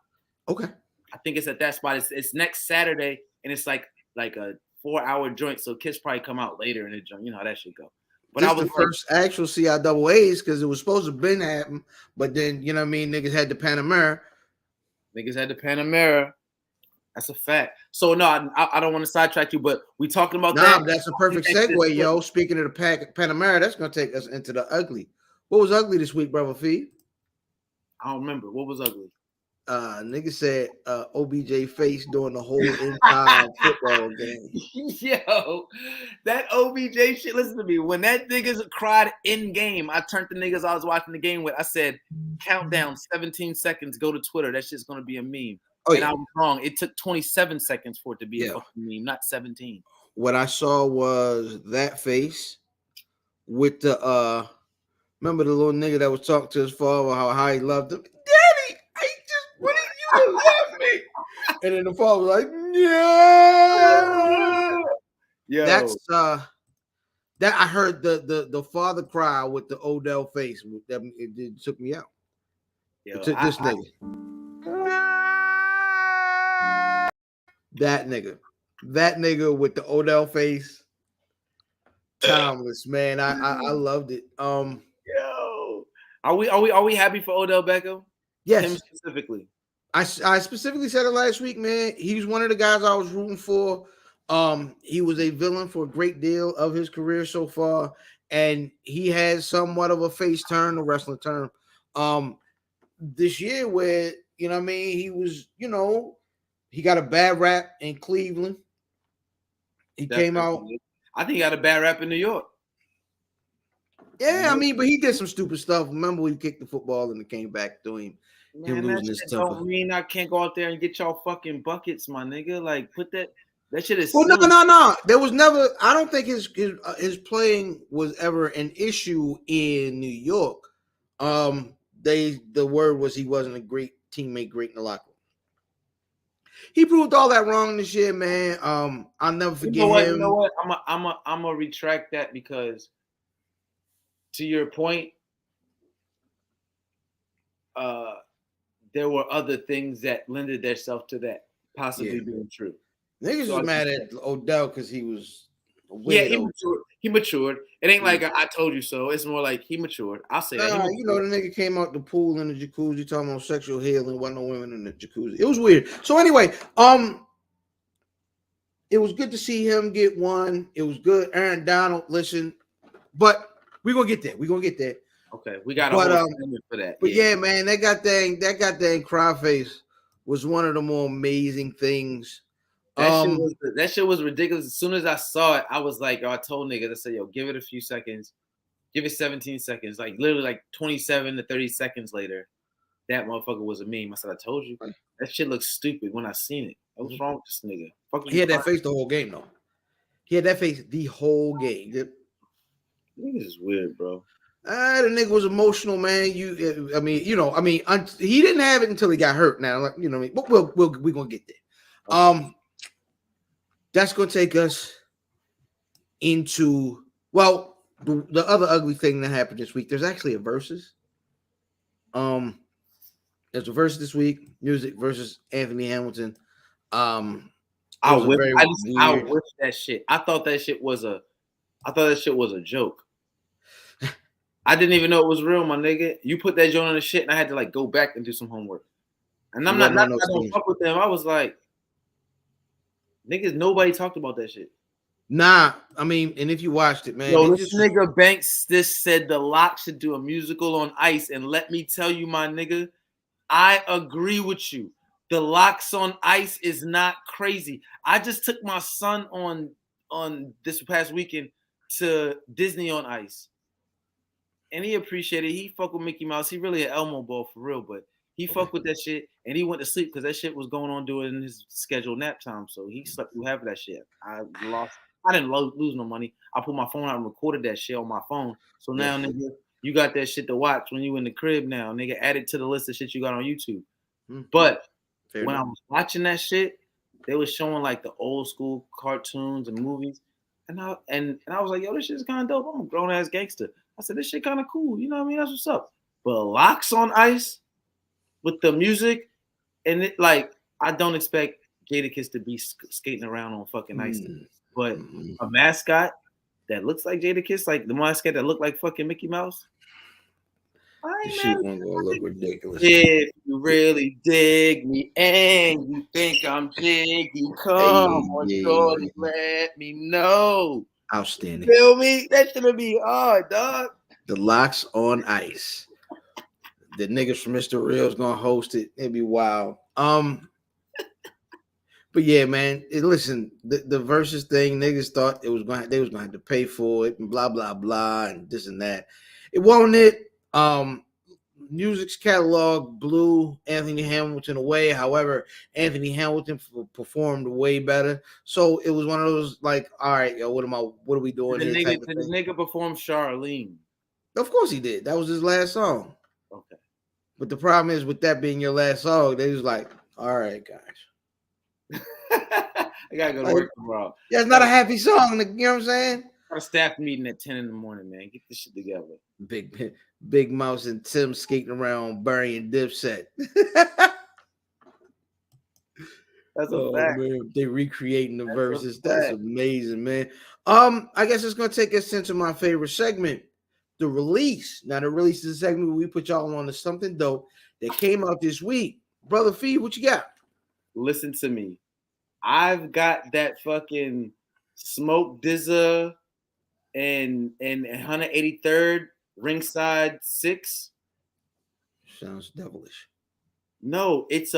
Okay. I think it's at that spot. It's next Saturday, and it's like a 4-hour joint. So kids probably come out later in the joint. You know how that should go. But this I was the first actual CIAAs because it was supposed to been happen, but then niggas had the Panamera. That's a fact. So no, I don't want to sidetrack you, but we talking about that. That's a perfect segue, yo. Speaking of the Panamera, that's gonna take us into the ugly. What was ugly this week, brother Flea? I don't remember. What was ugly? Nigga said OBJ face during the whole entire football game. Yo, that OBJ shit, listen to me. When that niggas cried in game, I turned the niggas I was watching the game with. I said, countdown 17 seconds, go to Twitter. That shit's gonna be a meme. I was wrong. It took 27 seconds for it to be a fucking meme, not 17. What I saw was that face with the remember the little nigga that was talking to his father how he loved him. Daddy, I just wanted you to love me. And then the father was like, yeah. Yo. That's that I heard the father cry with the Odell face. It took me out. Yo, it took this nigga. That nigga with the Odell face. Timeless, man. I loved it. Yo, are we happy for Odell Beckham? Yes, him specifically. I specifically said it last week, man. He was one of the guys I was rooting for. He was a villain for a great deal of his career so far, and he had somewhat of a face turn, a wrestling term, this year where he was, he got a bad rap in Cleveland. He came out. I think he got a bad rap in New York. Yeah, but he did some stupid stuff. Remember when he kicked the football and it came back to him? Man, him that losing his shit temper. don't mean I can't go out there and get y'all fucking buckets, my nigga. Like, put that shit is Well, silly. no. There was never. I don't think his playing was ever an issue in New York. The word was he wasn't a great teammate, great in the locker room. He proved all that wrong this year, man. I'll never forget him. You know what? I'm a retract that because, to your point, there were other things that lended themselves to that possibly being true. Niggas So was mad at Odell because he was a weirdo. Yeah, he matured. It ain't like I told you so. It's more like he matured. I'll say that. You know, the nigga came out the pool in the jacuzzi talking about sexual healing. Wasn't no women in the jacuzzi. It was weird. So anyway, it was good to see him get one. It was good. Aaron Donald, listen, but we're gonna get there. We're gonna get there. Okay, we got a whole segment for that. But yeah, man, that goddamn cry face was one of the more amazing things. That shit was ridiculous. As soon as I saw it, I was like, I told niggas, I said, yo, give it a few seconds. Give it 17 seconds. Like literally like 27 to 30 seconds later, that motherfucker was a meme. I said, I told you. That shit looks stupid when I seen it. What's wrong with this nigga? He had that face the whole game, though. He had that face the whole game. Niggas is weird, bro. The nigga was emotional, man. He didn't have it until he got hurt. Now, you know, but we're gonna get there. Okay. That's gonna take us into the other ugly thing that happened this week. There's actually a versus. There's a versus this week. Music versus Anthony Hamilton. I wish that shit. I thought that shit was a joke. I didn't even know it was real, my nigga. You put that joint on the shit, and I had to like go back and do some homework. And I don't fuck with them. I was like, niggas, nobody talked about that shit. Nah, I mean, and if you watched it, man. Yo, this nigga Banks said the Lock should do a musical on Ice, and let me tell you, my nigga, I agree with you. The Locks on Ice is not crazy. I just took my son on this past weekend to Disney on Ice. And he appreciated it. He fuck with Mickey Mouse. He really an Elmo ball for real, but he fucked with that shit and he went to sleep because that shit was going on during his scheduled nap time. So he slept through half of that shit. I didn't lose no money. I put my phone out and recorded that shit on my phone. So now, nigga, you got that shit to watch when you in the crib now. Nigga, add it to the list of shit you got on YouTube. But when I was watching that shit, they was showing like the old school cartoons and movies. And I was like, yo, this shit's kind of dope. I'm a grown ass gangster. I said, this shit kind of cool. You know what I mean? That's what's up. But Locks on Ice with the music, and it like, I don't expect Jadakiss to be skating around on fucking ice. But a mascot that looks like Jadakiss, like the mascot that looked like fucking Mickey Mouse. This shit gonna look ridiculous. If you really dig me and you think I'm jiggy, come on, shorty, let me know. Outstanding. Feel me? That shouldn't be hard, dog. The Locks on Ice. The niggas from Mr. Real's gonna host it. It'd be wild. But yeah, man. Listen, the versus thing, niggas thought they was gonna have to pay for it and blah blah blah and this and that. It wasn't it. Music's catalog blew Anthony Hamilton away. However, Anthony Hamilton performed way better. So it was one of those like, all right, yo, what are we doing here? Did the nigga performed Charlene? Of course he did. That was his last song. Okay. But the problem is with that being your last song, they was like, all right, guys. I gotta go to work tomorrow. Yeah, it's not a happy song. You know what I'm saying? Got a staff meeting at 10 in the morning, man. Get this shit together. Big Mouse and Tim skating around burying Dipset. That's a fact. Man. They recreating the verses. That's amazing, man. I guess it's gonna take us into my favorite segment, the release. Now, the release is a segment where we put y'all on to something dope that came out this week. Brother Flea, what you got? Listen to me. I've got that fucking Smoke DZA and 183rd Ringside 6. Sounds devilish. No, it's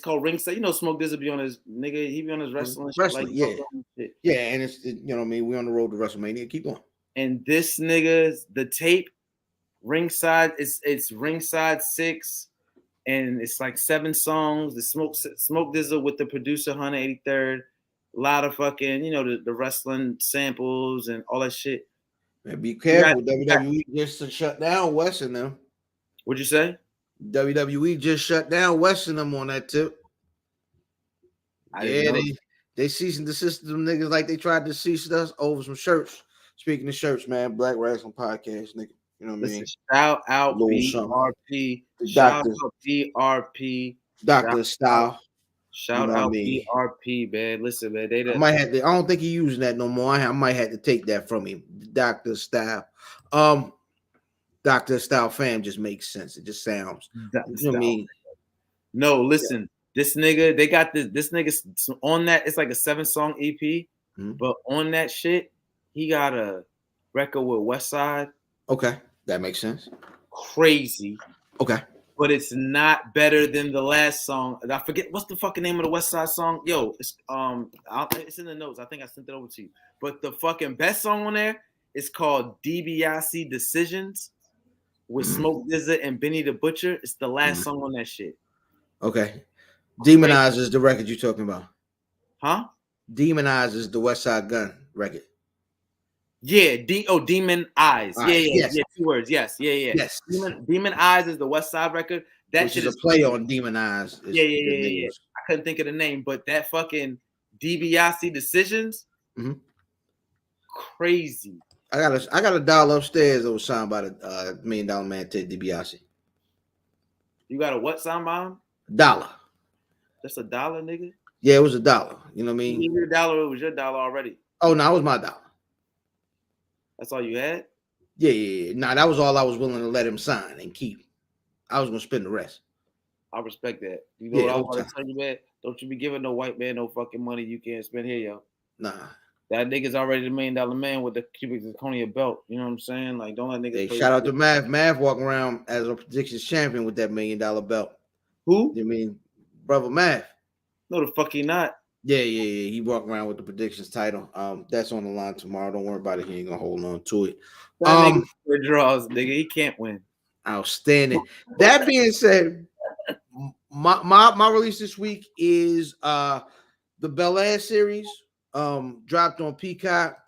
called Ringside. You know, Smoke DZA be on his nigga. He be on his wrestling shit. Like, yeah. Yeah, and it's you know what I mean. We on the road to WrestleMania. Keep going. And this nigga's the tape Ringside. It's Ringside 6. and it's like 7 songs. The Smoke Dizzle with the producer 183rd. A lot of fucking, the wrestling samples and all that shit. Man, be careful. WWE just shut down West and them. What'd you say? WWE just shut down West and them on that tip. They cease and desist them niggas like they tried to cease us over some shirts. Speaking of shirts, man, Black Wrestling Podcast, nigga. You know what I mean? Shout out BRP. Shout out BRP. Dr. Style. Shout out BRP, man. Listen, man. I might have to. I don't think he's using that no more. I might have to take that from him. Dr. Style. Dr. Style fam just makes sense. It just sounds. You know what I mean? No, listen. Yeah. This nigga, they got this nigga on that. It's like a 7-song EP, but on that shit, he got a record with Westside. Okay, that makes sense. Crazy. Okay. But it's not better than the last song. I forget what's the fucking name of the Westside song. Yo, it's in the notes. I think I sent it over to you. But the fucking best song on there is called DiBiase Decisions with Smoke Dizzle and Benny the Butcher. It's the last song on that shit. Okay. Demonize is the record you're talking about. Huh? Demonize is the Westside Gun record. Yeah, Demon Eyes. Yeah, 2 words. Yes. Demon Eyes is the Westside record. That Which shit is a play on Demon Eyes. Yeah. I couldn't think of the name, but that fucking DiBiase Decisions, crazy. I got a dollar upstairs that was signed by the $1 Million Man Ted DiBiase. You got a what signed by him? $1. That's $1, nigga. Yeah, it was $1. You know what I mean? Your dollar, it was your dollar already. Oh no, it was my $1. That's all you had? Yeah. Nah, that was all I was willing to let him sign and keep. I was gonna spend the rest. I respect that. You know what I was gonna tell you, man? Don't you be giving no white man no fucking money you can't spend here, yo. Nah. That nigga's already the $1 Million Man with the cubic zirconia belt. You know what I'm saying? Like, don't let niggas. Hey, shout out to Mav. Mav walking around as a predictions champion with that $1 Million belt. Who? You mean brother Mav? No, the fuck he not. Yeah. He walked around with the predictions title. That's on the line tomorrow. Don't worry about it. He ain't gonna hold on to it. That nigga draws, nigga. He can't win. Outstanding. That being said, my release this week is the Bel Air series. Dropped on Peacock.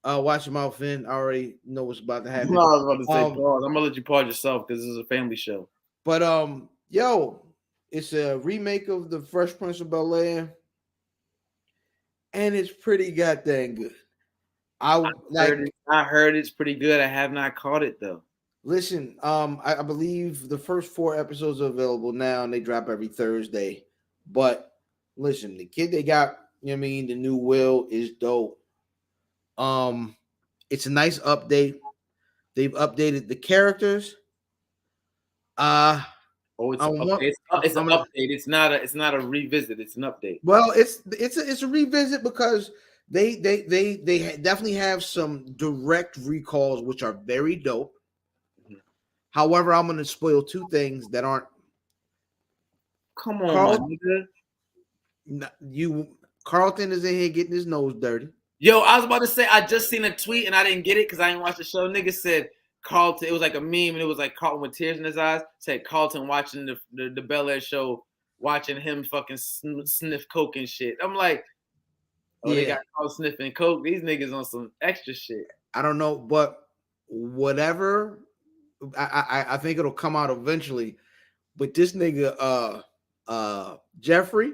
Watch your mouth, Finn. I already know what's about to happen. No, I was about to say pause. I'm gonna let you pause yourself because this is a family show. But yo, it's a remake of the Fresh Prince of Bel Air, and it's pretty goddamn good. I heard it's pretty good. I have not caught it though. Listen, I believe the first 4 episodes are available now, and they drop every Thursday. But listen, the kid they got, you know what I mean, the new Will is dope. It's a nice update. They've updated the characters. It's an update. It's not a revisit. It's an update. Well, it's a revisit because they definitely have some direct recalls, which are very dope. However, I'm going to spoil 2 things that aren't. Come on, nigga. Carlton is in here getting his nose dirty. Yo, I was about to say, I just seen a tweet and I didn't get it because I didn't watch the show. Nigga said Carlton, it was like a meme and it was like Carlton with tears in his eyes. Said Carlton watching the Bel Air show, watching him fucking sniff coke and shit. I'm like, they got Carlton sniffing coke. These niggas on some extra shit. I don't know, but whatever. I think it'll come out eventually. But this nigga, Jeffrey,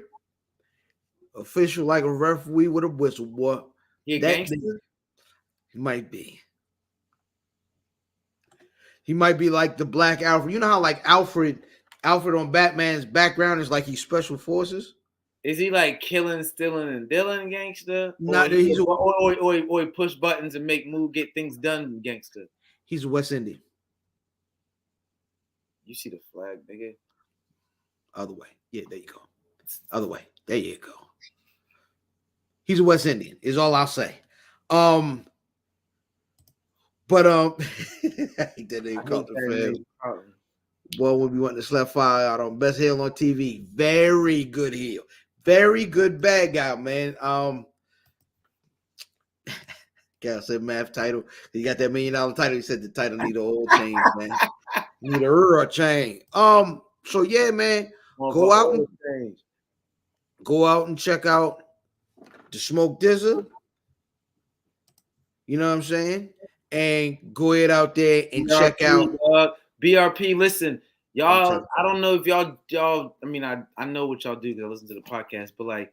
official like a referee with a whistle, boy. He a gangster? He might be. He might be like the Black Alfred. You know how like Alfred on Batman's background is like he's special forces? Is he like killing, stealing, and dealing gangster? No, or he push buttons and get things done gangster? He's a West Indian. You see the flag, nigga? Other way. Yeah, there you go. Other way. There you go. He's a West Indian, is all I'll say. But that nigga called the fam. Well, we'll be wanting to slap fire out on best heel on TV. Very good heel. Very good bad guy, man. Cal said math title. He got that $1 million title. He said the title need a whole change, man. Need a chain. So yeah, man, go out and check out the Smoke Dizzle. You know what I'm saying? And go ahead out there and check out BRP. Listen, y'all. I don't know if y'all. I mean, I know what y'all do because I listen to the podcast, but like,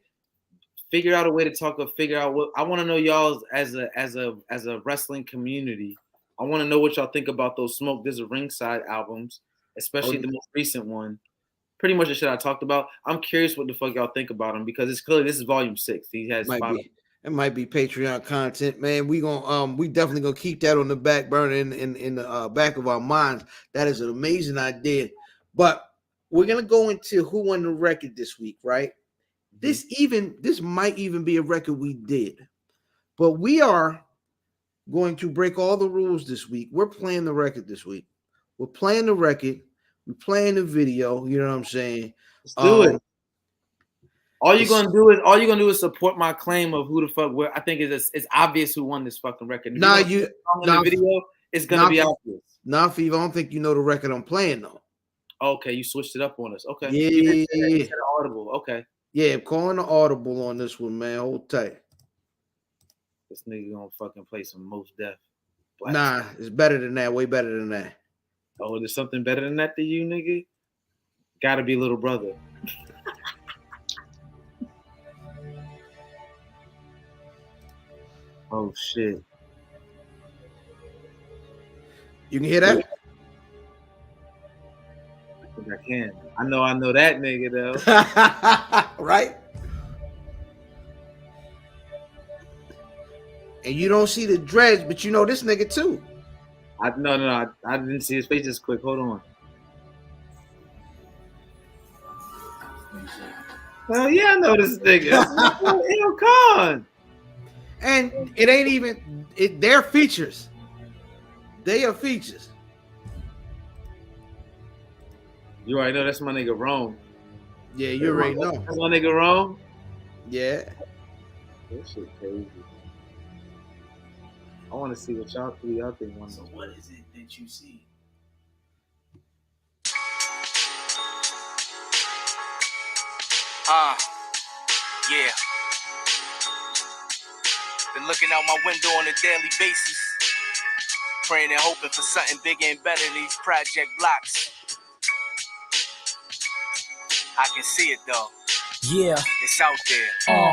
figure out a way to talk or figure out what I want to know y'all as a wrestling community. I want to know what y'all think about those Smoke Dizzle Ringside albums, especially the most recent one. Pretty much the shit I talked about. I'm curious what the fuck y'all think about him because it's clear this is volume 6. He has it might be Patreon content, man. We definitely gonna keep that on the back burner in the back of our minds. That is an amazing idea. But we're gonna go into who won the record this week, right? Mm-hmm. This might even be a record we did, but we are going to break all the rules this week. We're playing the record this week. We're playing the record. We're playing the video. You know what I'm saying? Let's do it. All you're gonna do is support my claim of who the fuck. Where I think it's obvious who won this fucking record. The video, it's gonna be obvious. Nah, Fee, I don't think you know the record I'm playing though. Okay, you switched it up on us. Okay. Yeah. Audible. Okay. Yeah, calling the audible on this one, man. Hold tight. This nigga gonna fucking play some Most Def. Nah, it's better than that. Way better than that. Oh, there's something better than that to you, nigga? Gotta be Little Brother. Oh shit. You can hear that? I think I can. I know that nigga though. Right? And you don't see the dreads, but you know this nigga too. I didn't see his face just quick. Hold on. Well, yeah, I know this nigga. Hell, Khan. And it ain't even they're features. They are features. You already know that's my nigga Rome. Yeah, you already know. That's my nigga Rome? Yeah. That shit crazy. I want to see what y'all think. So what is it that you see? Yeah. Been looking out my window on a daily basis, praying and hoping for something bigger and better than these project blocks. I can see it though. Yeah. It's out there.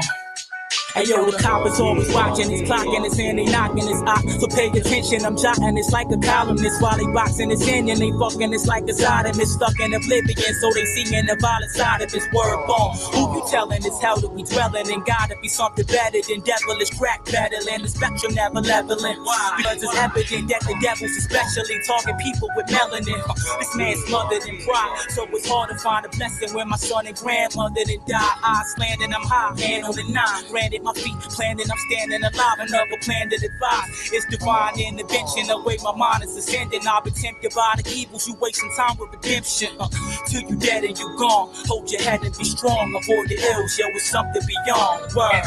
Hey yo, the cop is always watching his clock in his hand, they knocking his eye. So pay attention, I'm jotting, it's like a columnist while he boxing his hand and they fucking, it's like a side of him, stuck in oblivion. So they seeing the violent side of his word bomb. Who you telling is hell that we dwelling and gotta be something better than devilish crack peddling. The spectrum never leveling. Because it's evident that the devil's especially target people with melanin. This man's smothered in pride, so it's hard to find a blessing when my son and grandmother done died. Eyes slanted, I'm high, hand on the 9. Granted, my feet planted, I'm standing alive. Another plan to divide. It's divine intervention. The way my mind is ascending, I've been tempted by the evils. You wasting time with redemption. Till you dead and you gone. Hold your head and be strong. Avoid the ills. Yo, it's something beyond. Word.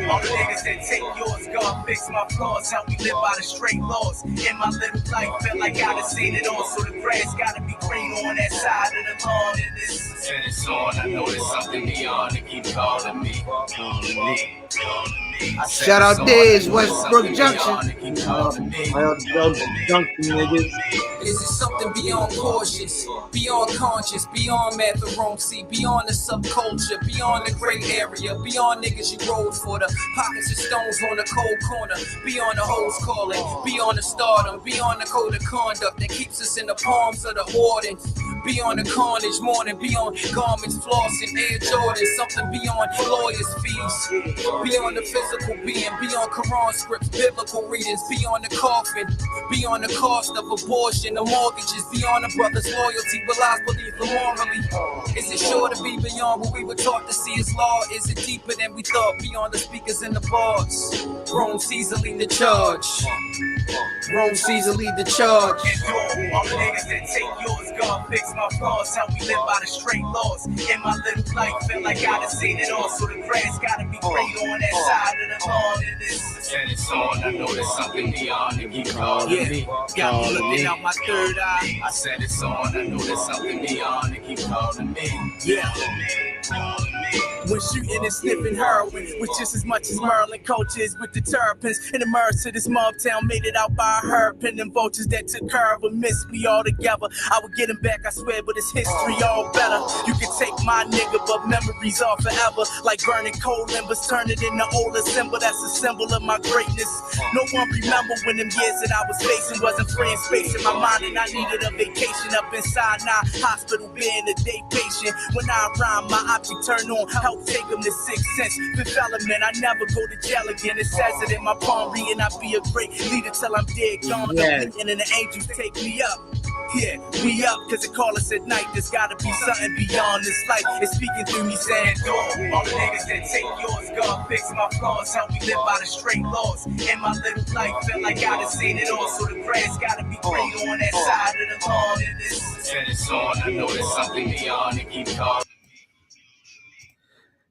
All the niggas that take yours, God fix my flaws. How we live by the straight laws. In my little life, felt like I done seen it all. So the grass gotta be green on that side of the lawn. And this is on. I know there's something beyond. They keep calling me. Shout out Diz, Westbrook Junction. Is it something beyond cautious, beyond conscious, beyond math and Rome C, beyond the subculture, beyond the gray area, beyond niggas you rolled for, the pockets of stones on the cold corner, beyond the hoes calling, beyond the stardom, beyond the code of conduct that keeps us in the palms of the warden, beyond the carnage, mourning, beyond garments, flossing, Air Jordan, something beyond lawyers' fees, beyond the physical being, beyond Quran scripts, biblical readings, beyond the coffin, beyond the cost of abortion, the mortgages, beyond a brother's loyalty, will I believe morally? Is it sure to be beyond what we were taught to see as law? Is it deeper than we thought, beyond the speakers and the bars? Rome Caesar lead the charge. Rome Caesar lead the charge. All the niggas that take yours, God fix my flaws. How we live by the straight laws. In my little life, feel like I done seen it all. So the grass gotta be green on that side of the lawn. And it's on. I know there's something beyond. They keep calling me. Got me looking out my third eye. I Said it's on, I know there's something beyond. They keep calling me. Yeah. Calling me. When shooting and sniffing heroin with just as much as Merlin coaches with the terrapins and the merge to this mob town made it out by a hairpin and vultures that took care of and missed me all together. I would get him back, I swear, but it's history all better. You can take my nigga, but memories are forever. Like burning coal embers, turn it into older symbol. That's a symbol of my greatness. No one remember when them years that I was facing wasn't free and space in my mind, and I needed a vacation up inside now hospital being a day patient. When I rhyme, my optic turn on, help take them to 6 cents. Fifth element, I never go to jail again. It says it in my palm, and I be a great leader till I'm dead gone. Yes. And then the angels take me up. Yeah, we up, cause they call us at night. There's gotta be something beyond this life. It's speaking through me saying, All the niggas that take yours, God fix my flaws. Help me live by the straight laws. In my little life, felt like I done seen it all. So the grass gotta be green on that side of the lawn. And this said it's on, I know there's something beyond. They keep calling.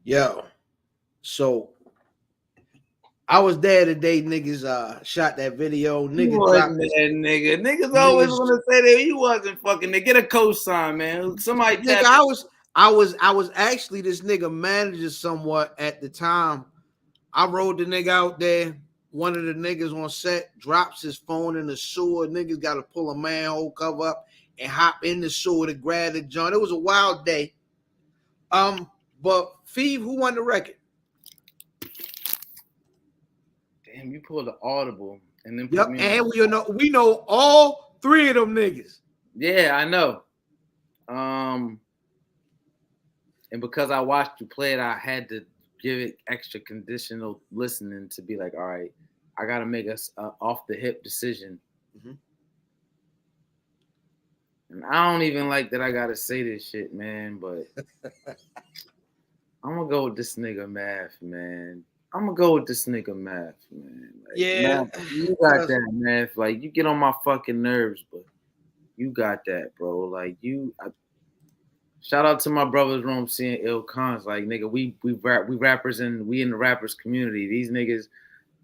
Yo, so I was there the day niggas shot that video. You Niggas wasn't dropped that nigga. Niggas always want to say that you wasn't fucking. They get a cosign, man. Somebody nigga, I was actually this nigga manager somewhat at the time. I rode the nigga out there. One of the niggas on set drops his phone in the sewer. Niggas got to pull a manhole cover up and hop in the sewer to grab the joint. It was a wild day. But Phoebe, who won the record? Damn, you pulled the audible and then Yep, and we know all three of them niggas. Yeah, I know. And because I watched you play it, I had to give it extra conditional listening to be like, all right, I gotta make a off the hip decision. Mm-hmm. And I don't even like that I gotta say this shit, man, but I'm gonna go with this nigga Math, man. Like, Yeah, Math, you got that, man. Like, you get on my fucking nerves, but you got that, bro. Like, shout out to my brothers room seeing ill cons. Like, nigga, we rappers and we in the rappers community. These niggas,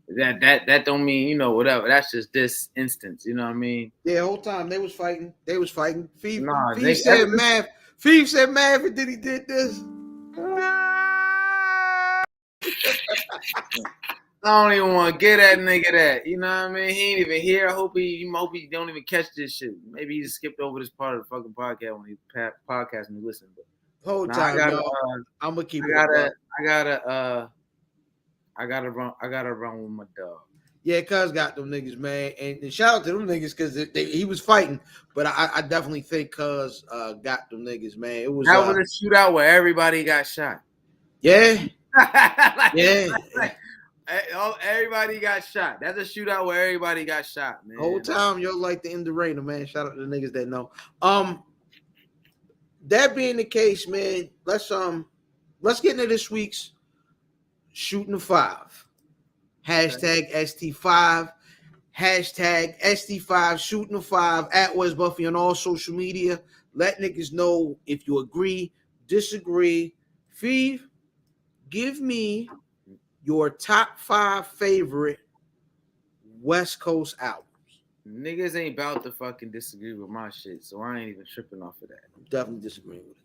that don't mean, you know, whatever. That's just this instance, you know what I mean? Yeah, the whole time they was fighting. Phoebe They said Math. Phoebe said Math, and then he did this. I don't even want to get that nigga that. You know what I mean? He ain't even here. I hope he don't even catch this shit. Maybe he just skipped over this part of the fucking podcast when he podcast and he listened. But Whole time, I'm gonna keep it. I gotta run with my dog. Yeah, cuz got them niggas, man, and shout out to them niggas because he was fighting, but I definitely think cuz got them niggas, man. It was that was a shootout where everybody got shot. Yeah, like, yeah. Like, everybody got shot. That's a shootout where everybody got shot, man. Whole time, yo, like the end of Rainer, man. Shout out to the niggas that know. That being the case, man, let's get into this week's Shooting the Five. Hashtag ST5. Hashtag ST5 Shooting the Five at West Buffy on all social media. Let niggas know if you agree, disagree. Phoebe, give me your top 5 favorite West Coast albums. Niggas ain't about to fucking disagree with my shit, so I ain't even tripping off of that. I'm definitely disagreeing with it.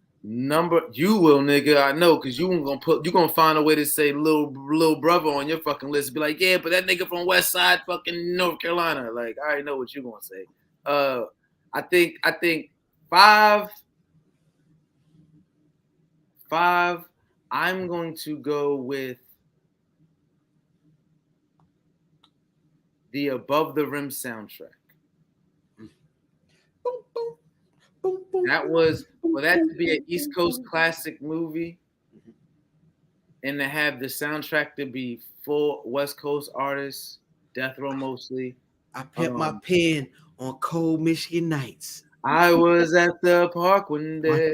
You will, nigga. I know, cause you gonna find a way to say little brother on your fucking list. Be like, yeah, but that nigga from West Side, fucking North Carolina. Like, I already know what you gonna say. I think 5. I'm going to go with the Above the Rim soundtrack. That was for that to be an East Coast classic movie, and to have the soundtrack to be full West Coast artists, Death Row mostly. I put my pen on cold Michigan nights. I was at the park one day,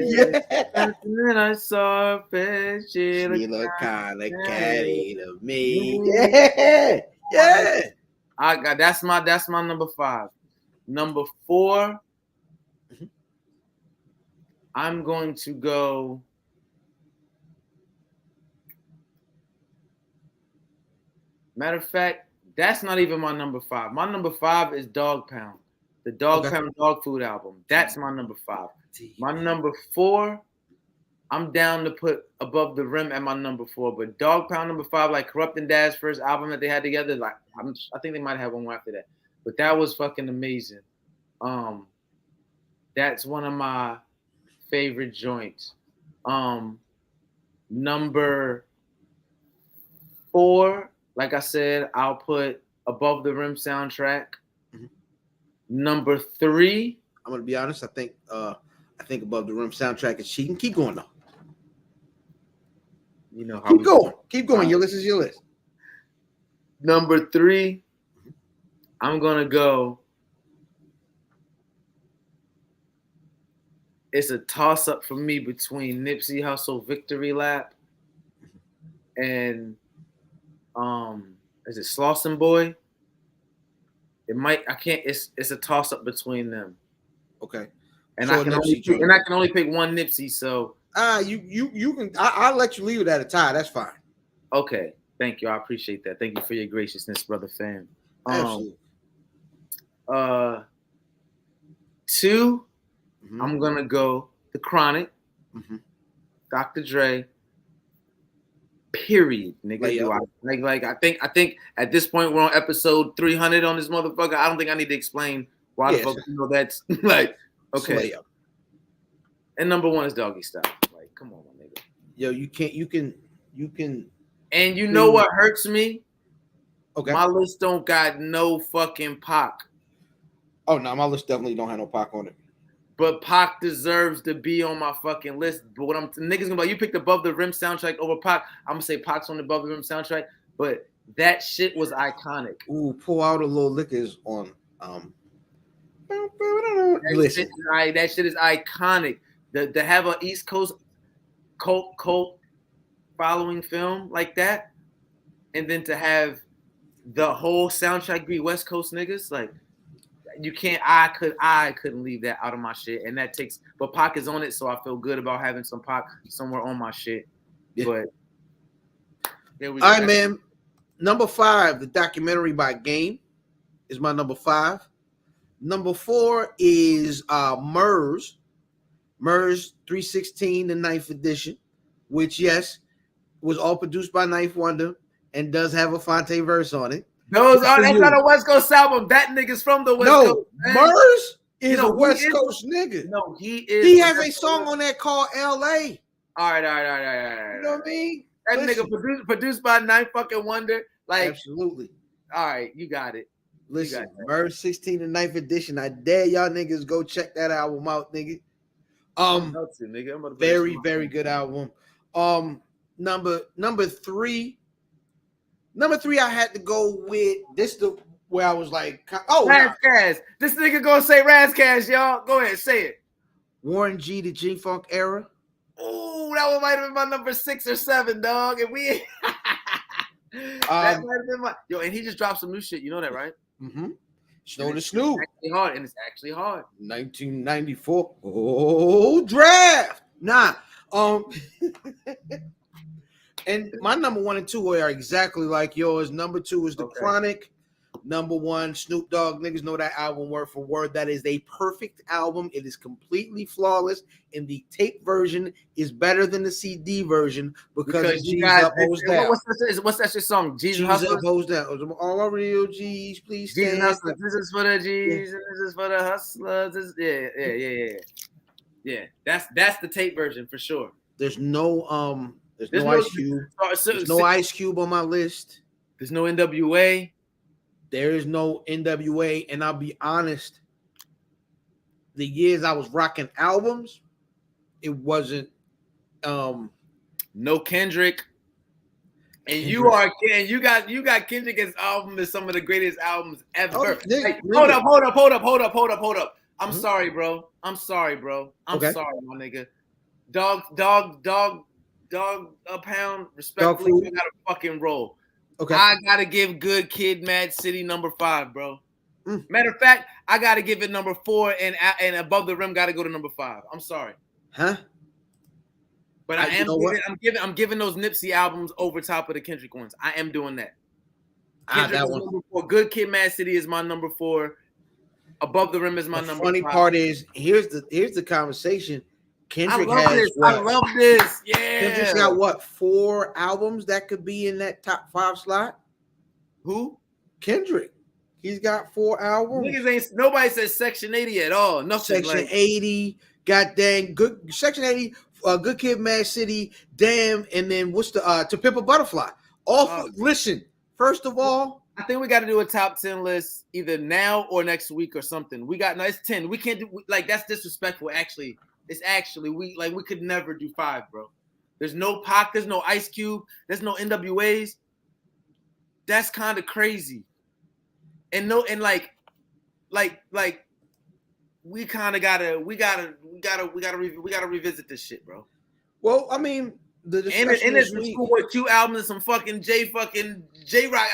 and then I saw a fish. She looked kind of catty to me. Yeah. I got that's my number 5. Number 4. I'm going to go. Matter of fact, that's not even my number 5. My number 5 is Dog Pound. The Dog Pound Dog Food album. That's my number 5. My number 4, I'm down to put Above the Rim at my number 4. But Dog Pound number 5, like Corrupting Dad's first album that they had together, like I think they might have one more after that. But that was fucking amazing. That's one of my favorite joints. Number 4, like I said, I'll put Above the Rim soundtrack. Mm-hmm. Number 3, I'm gonna be honest. I think Above the Rim soundtrack is cheating. Keep going though. You know how keep going. Your list is your list. Number 3, I'm gonna go. It's a toss-up for me between Nipsey Hussle Victory Lap and is it Slauson Boy? It's a toss-up between them. Okay. And so I can only pick one Nipsey, so you can I'll let you leave it at a tie. That's fine. Okay. Thank you. I appreciate that. Thank you for your graciousness, brother fam. Absolutely. 2, I'm gonna go The Chronic, Dr. Dre. Period, nigga. I think at this point we're on episode 300 on this motherfucker. I don't think I need to explain why the fuck you know that's like okay. And number 1 is Doggy Style. Like, come on, my nigga. Yo, you can. And you know what hurts me? Okay. My list don't got no fucking Pac. Oh no, my list definitely don't have no Pac on it. But Pac deserves to be on my fucking list. But what niggas gonna be like, you picked Above the Rim soundtrack over Pac. I'm gonna say Pac's on the Above the Rim soundtrack, but that shit was iconic. Ooh, Pour Out a Little Liquor's on. That shit is iconic. To have an East Coast cult following film like that, and then to have the whole soundtrack be West Coast niggas, like. You can't. I couldn't leave that out of my shit, and that takes. But Pac is on it, so I feel good about having some Pac somewhere on my shit. Yeah. But there we go. All right, man. Number 5, the documentary by Game, is my number 5. Number 4 is Murs 316, the 9th edition, which was all produced by Knife Wonder and does have a Fonte verse on it. That's not a West Coast album. That nigga's from the West Coast. No, Murs is a West Coast nigga. No, he is. He has a song on that called L.A. All right. You know what I mean? That nigga produced by Knife fucking Wonder. Like, absolutely. All right, you got it. Listen, Murs 16, the 9th edition. I dare y'all niggas go check that album out, nigga. Very, very good album. Number 3. Number 3, I had to go with this. Where I was like, Razzcash. This nigga gonna say Razzcash, y'all. Go ahead, say it. Warren G, the G-Funk era. Oh, that one might have been my number 6 or 7, dog. And we that might have been my and he just dropped some new shit. You know that, right? Mm-hmm. Snow the Snoop. It's actually hard. 1994. Oh, draft. Nah. And my number 1 and 2 are exactly like yours. Number 2 is The Chronic. Number 1, Snoop Dogg. Niggas know that album word for word. That is a perfect album. It is completely flawless. And the tape version is better than the CD version because Jesus Up, Hoes Down. What's that shit song? Jesus Up, Hoes Down. All our real G's, please stand. Jesus Hustlers. This is for the G's. Yeah. This is for the hustlers. Yeah. That's the tape version for sure. There's no Ice Cube. There's no Ice Cube on my list. There's no NWA. There is no NWA. And I'll be honest, the years I was rocking albums, it wasn't no Kendrick. And you got Kendrick's album as some of the greatest albums ever. Hold up. I'm sorry, bro. I'm sorry, my nigga. Dog a pound, respectfully, you gotta fucking roll. Okay. I gotta give Good Kid, Mad City number 5, bro. Matter of fact, I gotta give it number 4, and Above the Rim gotta go to number 5. I'm sorry. Huh? But I'm giving those Nipsey albums over top of the Kendrick ones. I am doing that. Kendrick that is one. Number 4. Good Kid, Mad City is my number 4. Above the Rim is my The number. funny 5. part is here's the conversation. Kendrick I love has this. what? I love this. Yeah. Kendrick's got what, 4 albums that could be in that top 5 slot? Who? Kendrick. He's got 4 albums. Niggas ain't nobody says Section 80 at all. Nothing. Section like, 80, goddamn good Section 80, Good Kid, Mad City, Damn, and then what's the To Pimp a Butterfly? Listen, first of all, I think we got to do a top 10 list either now or next week or something. It's 10. We can't do like that's disrespectful. Actually, it's actually we could never do 5, bro. There's no Pac, there's no Ice Cube, there's no NWAs. That's kind of crazy. And we kind of gotta revisit this shit, bro. well, I mean, the discussion and there's some Schoolboy Q albums and some fucking J Rock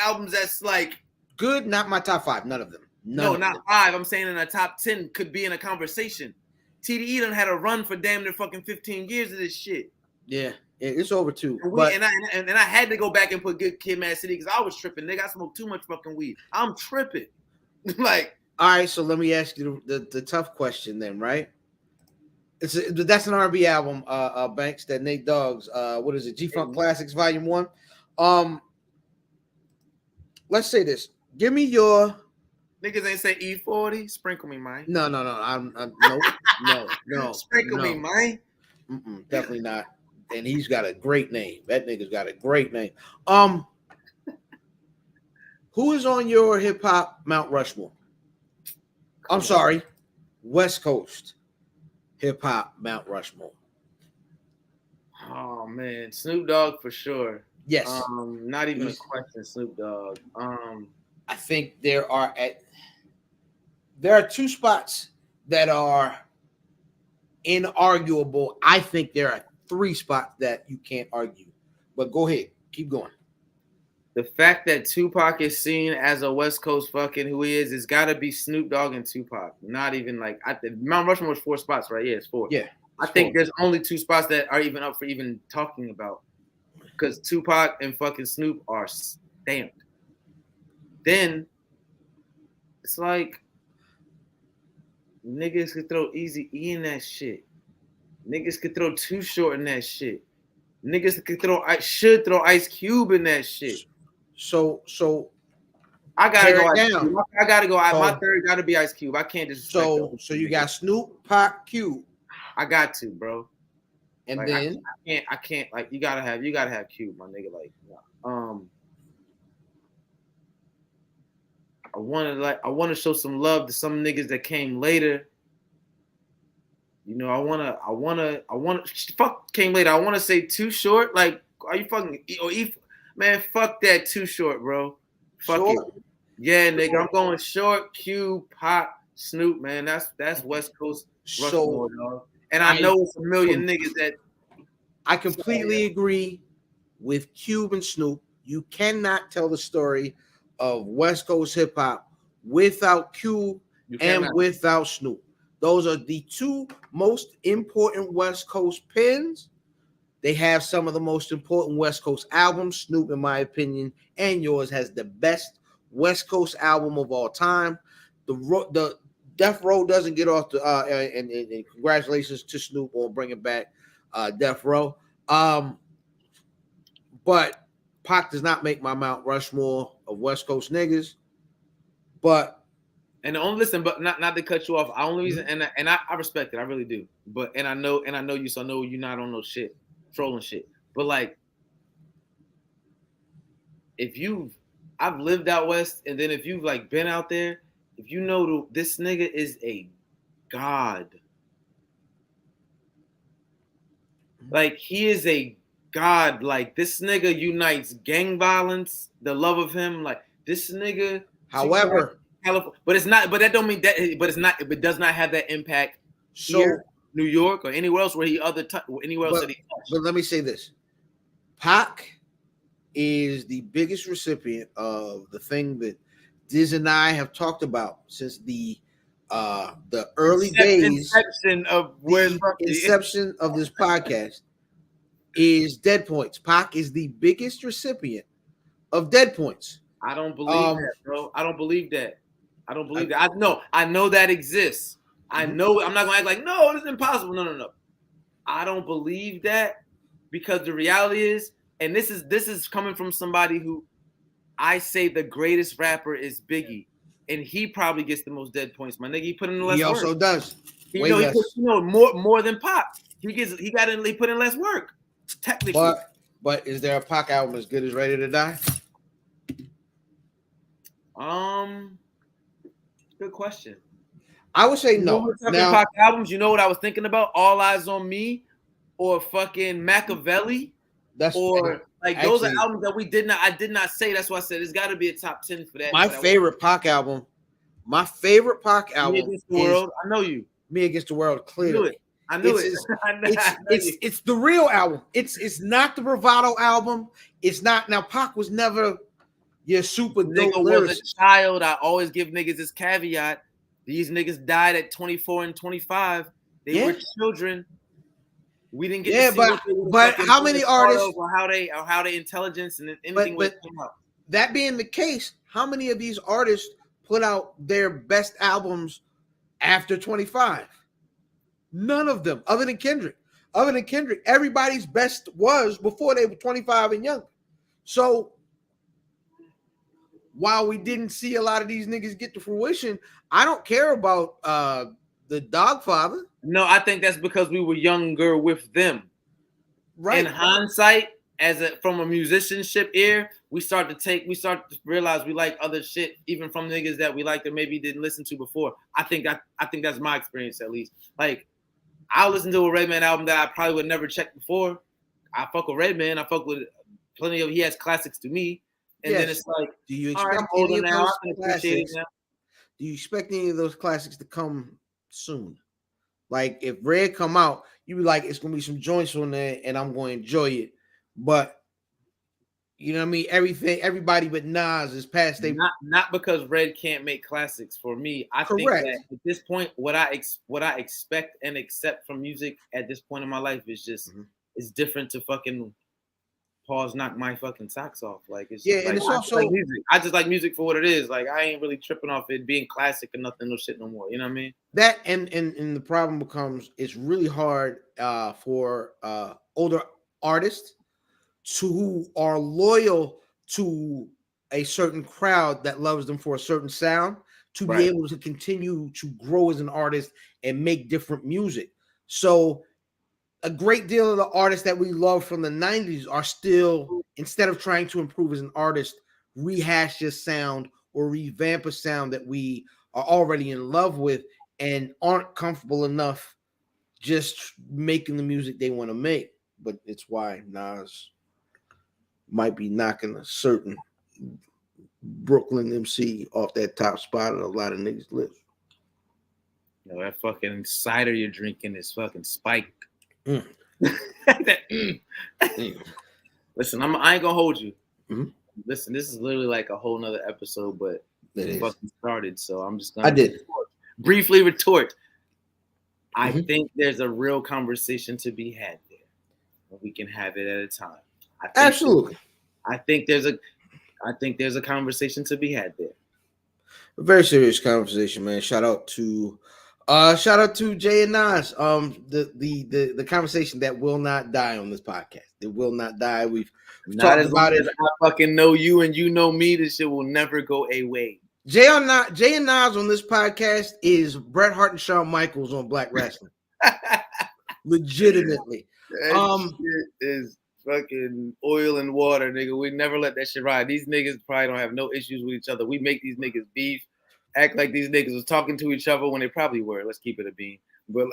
albums that's like good, not my top 5, none of them. No, not 5. I'm saying in a top 10 could be in a conversation. TDE done had a run for damn near fucking 15 years of this shit. Yeah, it's over too. And I had to go back and put Good Kid, Mad City because I was tripping. Nigga, I smoked too much fucking weed. I'm tripping. Like, all right, so let me ask you the tough question then, right? That's an R&B album, Banks, that Nate Dogg's. What is it? G-Funk Classics Volume 1. Let's say this. Give me your. Niggas ain't say E40. Sprinkle me, man. No. No. Sprinkle me, man. Definitely not. And he's got a great name. That nigga's got a great name. Who is on your hip hop Mount Rushmore? I'm sorry, West Coast hip hop Mount Rushmore. Oh man, Snoop Dogg for sure. Yes. Not even a question, Snoop Dogg. I think there are 2 spots that are inarguable. I think there are 3 spots that you can't argue. But go ahead, keep going. The fact that Tupac is seen as a West Coast fucking who he is, it's got to be Snoop Dogg and Tupac. Not even like Mount Rushmore was 4 spots, right? Yeah, it's 4. Yeah, I think there's only 2 spots that are even up for even talking about, because Tupac and fucking Snoop are stamped. Then it's like niggas could throw Eazy-E in that shit. Niggas could throw Too Short in that shit. Niggas should throw Ice Cube in that shit. So I gotta go. Down. I gotta go. My third gotta be Ice Cube. I can't just. So you got Snoop, Pac, Cube. I got to, bro. And like, then I can't. Like you gotta have Cube, my nigga. Like, I want to show some love to some niggas that came later. You know, I wanna fuck came later. I want to say Too Short. Like, are you fucking man? Fuck that Too Short, bro. Fuck Short. it. Yeah, nigga, I'm going Short, Cube, Pop, Snoop, man. That's West Coast Rushmore, dog. And I know it's a million niggas that. I completely agree with Cube and Snoop. You cannot tell the story of West Coast hip hop without Cube and without Snoop. Those are the 2 most important West Coast pins. They have some of the most important West Coast albums. Snoop, in my opinion, and yours, has the best West Coast album of all time. The Death Row doesn't get off the and congratulations to Snoop on bringing back Death Row. But Pac does not make my Mount Rushmore of West Coast niggas. But listen, but not to cut you off. The only reason, and I respect it, I really do. But I know you, so I know you're not on no shit, trolling shit. But like, I've lived out west, and then if you've like been out there, if you know this nigga is a god. Like, he is a god. Like, this nigga unites gang violence, the love of him. Like, this nigga. However, but it's not. But that don't mean that. But it's not. It does not have that impact here, New York, or anywhere else where anywhere else that he touched. But let me say this: Pac is the biggest recipient of the thing that Diz and I have talked about since the early days, inception of this podcast, is Dead Points. Pac is the biggest recipient of Dead Points. I don't believe that, bro. I don't believe that. I don't believe that. I know that exists. I know. I'm not gonna act like no, it's impossible. No. I don't believe that because the reality is, and this is coming from somebody who I say the greatest rapper is Biggie, and he probably gets the most dead points. My nigga, he put in less work. He also does. He put, more than Pop. He put in less work. Technically, but is there a Pac album as good as Ready to Die? Good question. I would say no. Now, Pac albums. You know what I was thinking about? All Eyes on Me, or fucking Machiavelli. Those are albums that I did not say. That's why I said it's got to be a top 10 for that. My favorite Pac album. Me Against the World. I know you. Me Against the World. Clearly, I knew it. It's the real album. It's not the bravado album. It's not. Now Pac was never your super dope nigga was a child. I always give niggas this caveat. These niggas died at 24 and 25. They were children. We didn't get to see but how many artists or how they intelligence and anything but that being the case, how many of these artists put out their best albums after 25? None of them, other than Kendrick. Everybody's best was before they were 25 and younger. So while we didn't see a lot of these niggas get to fruition, I don't care about the Dogfather. No, I think that's because we were younger with them. Right. In hindsight, from a musicianship ear, we start to realize we like other shit, even from niggas that we like that maybe didn't listen to before. I think that's my experience at least. Like, I'll listen to a Redman album that I probably would never check before. I fuck with Redman. I fuck with plenty of. He has classics to me. And then it's like, do you expect any of those classics? Do you expect any of those classics to come soon? Like if Red come out, you be like, it's gonna be some joints on there, and I'm going to enjoy it. But you know what I mean? Everybody but Nas is past. Not because Red can't make classics. For me, I think that at this point, what I expect and accept from music at this point in my life is just it's different to fucking pause, knock my fucking socks off. Like it's and it's also like music. I just like music for what it is. Like I ain't really tripping off it being classic or nothing, no shit no more. You know what I mean? That and the problem becomes it's really hard for older artists who are loyal to a certain crowd that loves them for a certain sound to be able to continue to grow as an artist and make different music. So a great deal of the artists that we love from the 90s are still, instead of trying to improve as an artist, rehash your sound or revamp a sound that we are already in love with and aren't comfortable enough just making the music they want to make. But it's why Nas might be knocking a certain Brooklyn MC off that top spot of a lot of niggas' lips. You know, that fucking cider you're drinking is fucking spiked. Listen, I ain't gonna hold you. Listen, this is literally like a whole nother episode, but it fucking started, so I'm just gonna briefly retort. I think there's a real conversation to be had there. We can have it at a time. Absolutely. I think there's a conversation to be had there. A very serious conversation, man. Shout out to Jay and Nas. The conversation that will not die on this podcast. It will not die. We've talked about it. I fucking know you and you know me. This shit will never go away. Jay and Nas on this podcast is Bret Hart and Shawn Michaels on Black Wrestling. Legitimately. That shit is fucking oil and water, nigga. We never let that shit ride. These niggas probably don't have no issues with each other. We make these niggas beef. Act like these niggas was talking to each other when they probably were. Let's keep it a bean. But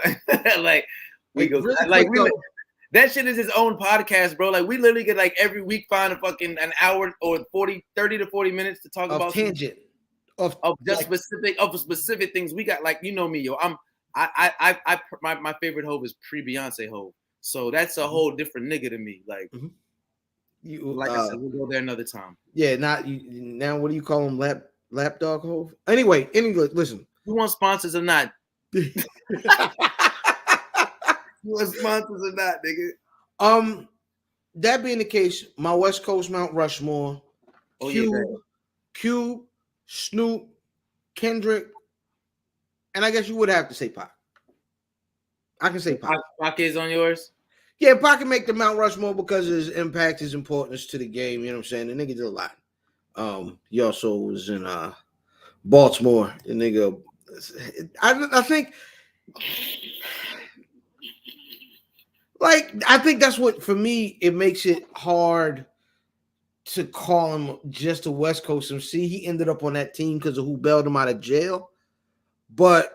that shit is his own podcast, bro. Like we literally get like every week find a fucking an hour or 30 to 40 minutes to talk about tangent of specific things. We got like, you know me, yo. My favorite Hove is pre-Beyonce Hove. So that's a whole different nigga to me. Like I said, we'll go there another time. Yeah, now what do you call him? Lapdog Hove? Anyway, in English, listen. You want sponsors or not? You want sponsors or not, nigga? That being the case, my West Coast Mount Rushmore, Cube, Snoop, Kendrick, and I guess you would have to say Pac. I can say Pac. Pac is on yours? Yeah, Pac can make the Mount Rushmore because of his impact, his importance to the game. You know what I'm saying? The nigga did a lot. He also was in Baltimore. The nigga, I think, like, I think that's what, for me, it makes it hard to call him just a West Coast MC. He ended up on that team because of who bailed him out of jail. But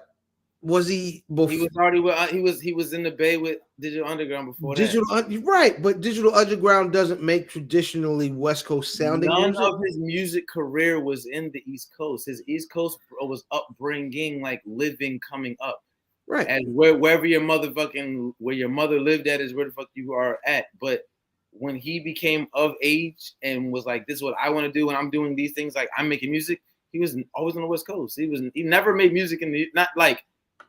was he before? He was already with, he was in the Bay with Digital Underground before that. Right, but Digital Underground doesn't make traditionally West Coast sounding music. None of his music career was in the East Coast. His East Coast was upbringing, like living, coming up. Right. And where your mother lived at is where the fuck you are at. But when he became of age and was like, this is what I want to do, and I'm doing these things, like I'm making music, he was always on the West Coast. He never made music he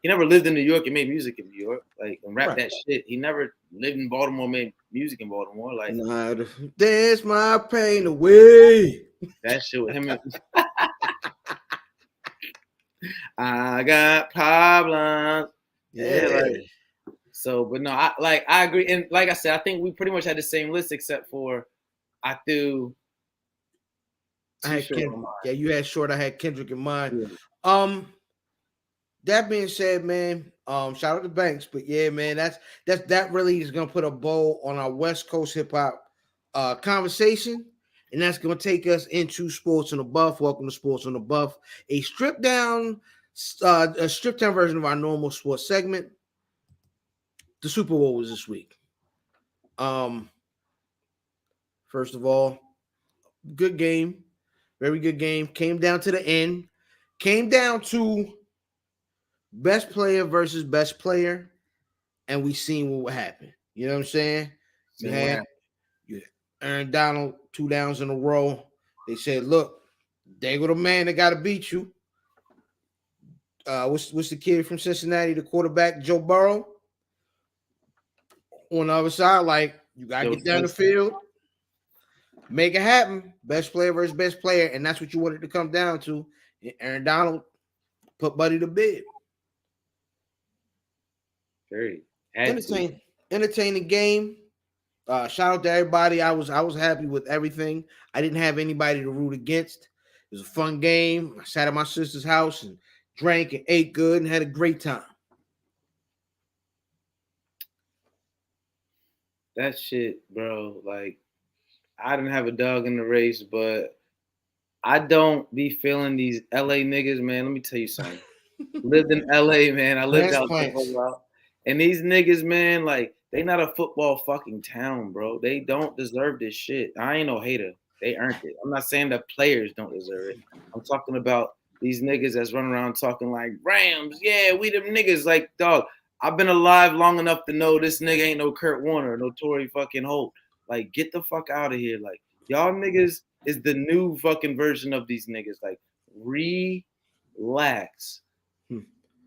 never lived in New York and made music in New York, like, and rap that shit. He never lived in Baltimore, made music in Baltimore. Like, dance my pain away. That shit with him. I got problems. Yeah. Like, so, but no, I agree. And like I said, I think we pretty much had the same list except for I threw. I had Kendrick. Yeah, you had Short. I had Kendrick in mind. Yeah. That being said, man, shout out to Banks, but yeah, man, that really is gonna put a bow on our West Coast hip hop conversation, and that's gonna take us into Sports on the Buff. Welcome to Sports on the Buff, a stripped down version of our normal sports segment. The Super Bowl was this week. First of all, good game, very good game. Came down to the end. Came down to best player versus best player, and we seen what would happen. You know what I'm saying? You had Aaron Donald 2 downs in a row. They said, "Look, they go the man that got to beat you." What's the kid from Cincinnati, the quarterback, Joe Burrow? On the other side, like, you gotta get down the field, make it happen. Best player versus best player, and that's what you wanted to come down to. Aaron Donald put Buddy to bed. Very entertaining game. Shout out to everybody. I was happy with everything. I didn't have anybody to root against. It was a fun game. I sat at my sister's house and drank and ate good and had a great time. That shit, bro. Like, I didn't have a dog in the race, but I don't be feeling these LA niggas, man. Let me tell you something. Lived in LA, man. I lived out there for a while. And these niggas, man, like, they not a football fucking town, bro. They don't deserve this shit. I ain't no hater. They earned it. I'm not saying that players don't deserve it. I'm talking about these niggas that's running around talking like, Rams, yeah, we them niggas. Like, dog, I've been alive long enough to know this nigga ain't no Kurt Warner, no Torrey fucking Holt. Like, get the fuck out of here. Like, y'all niggas is the new fucking version of these niggas. Like, relax.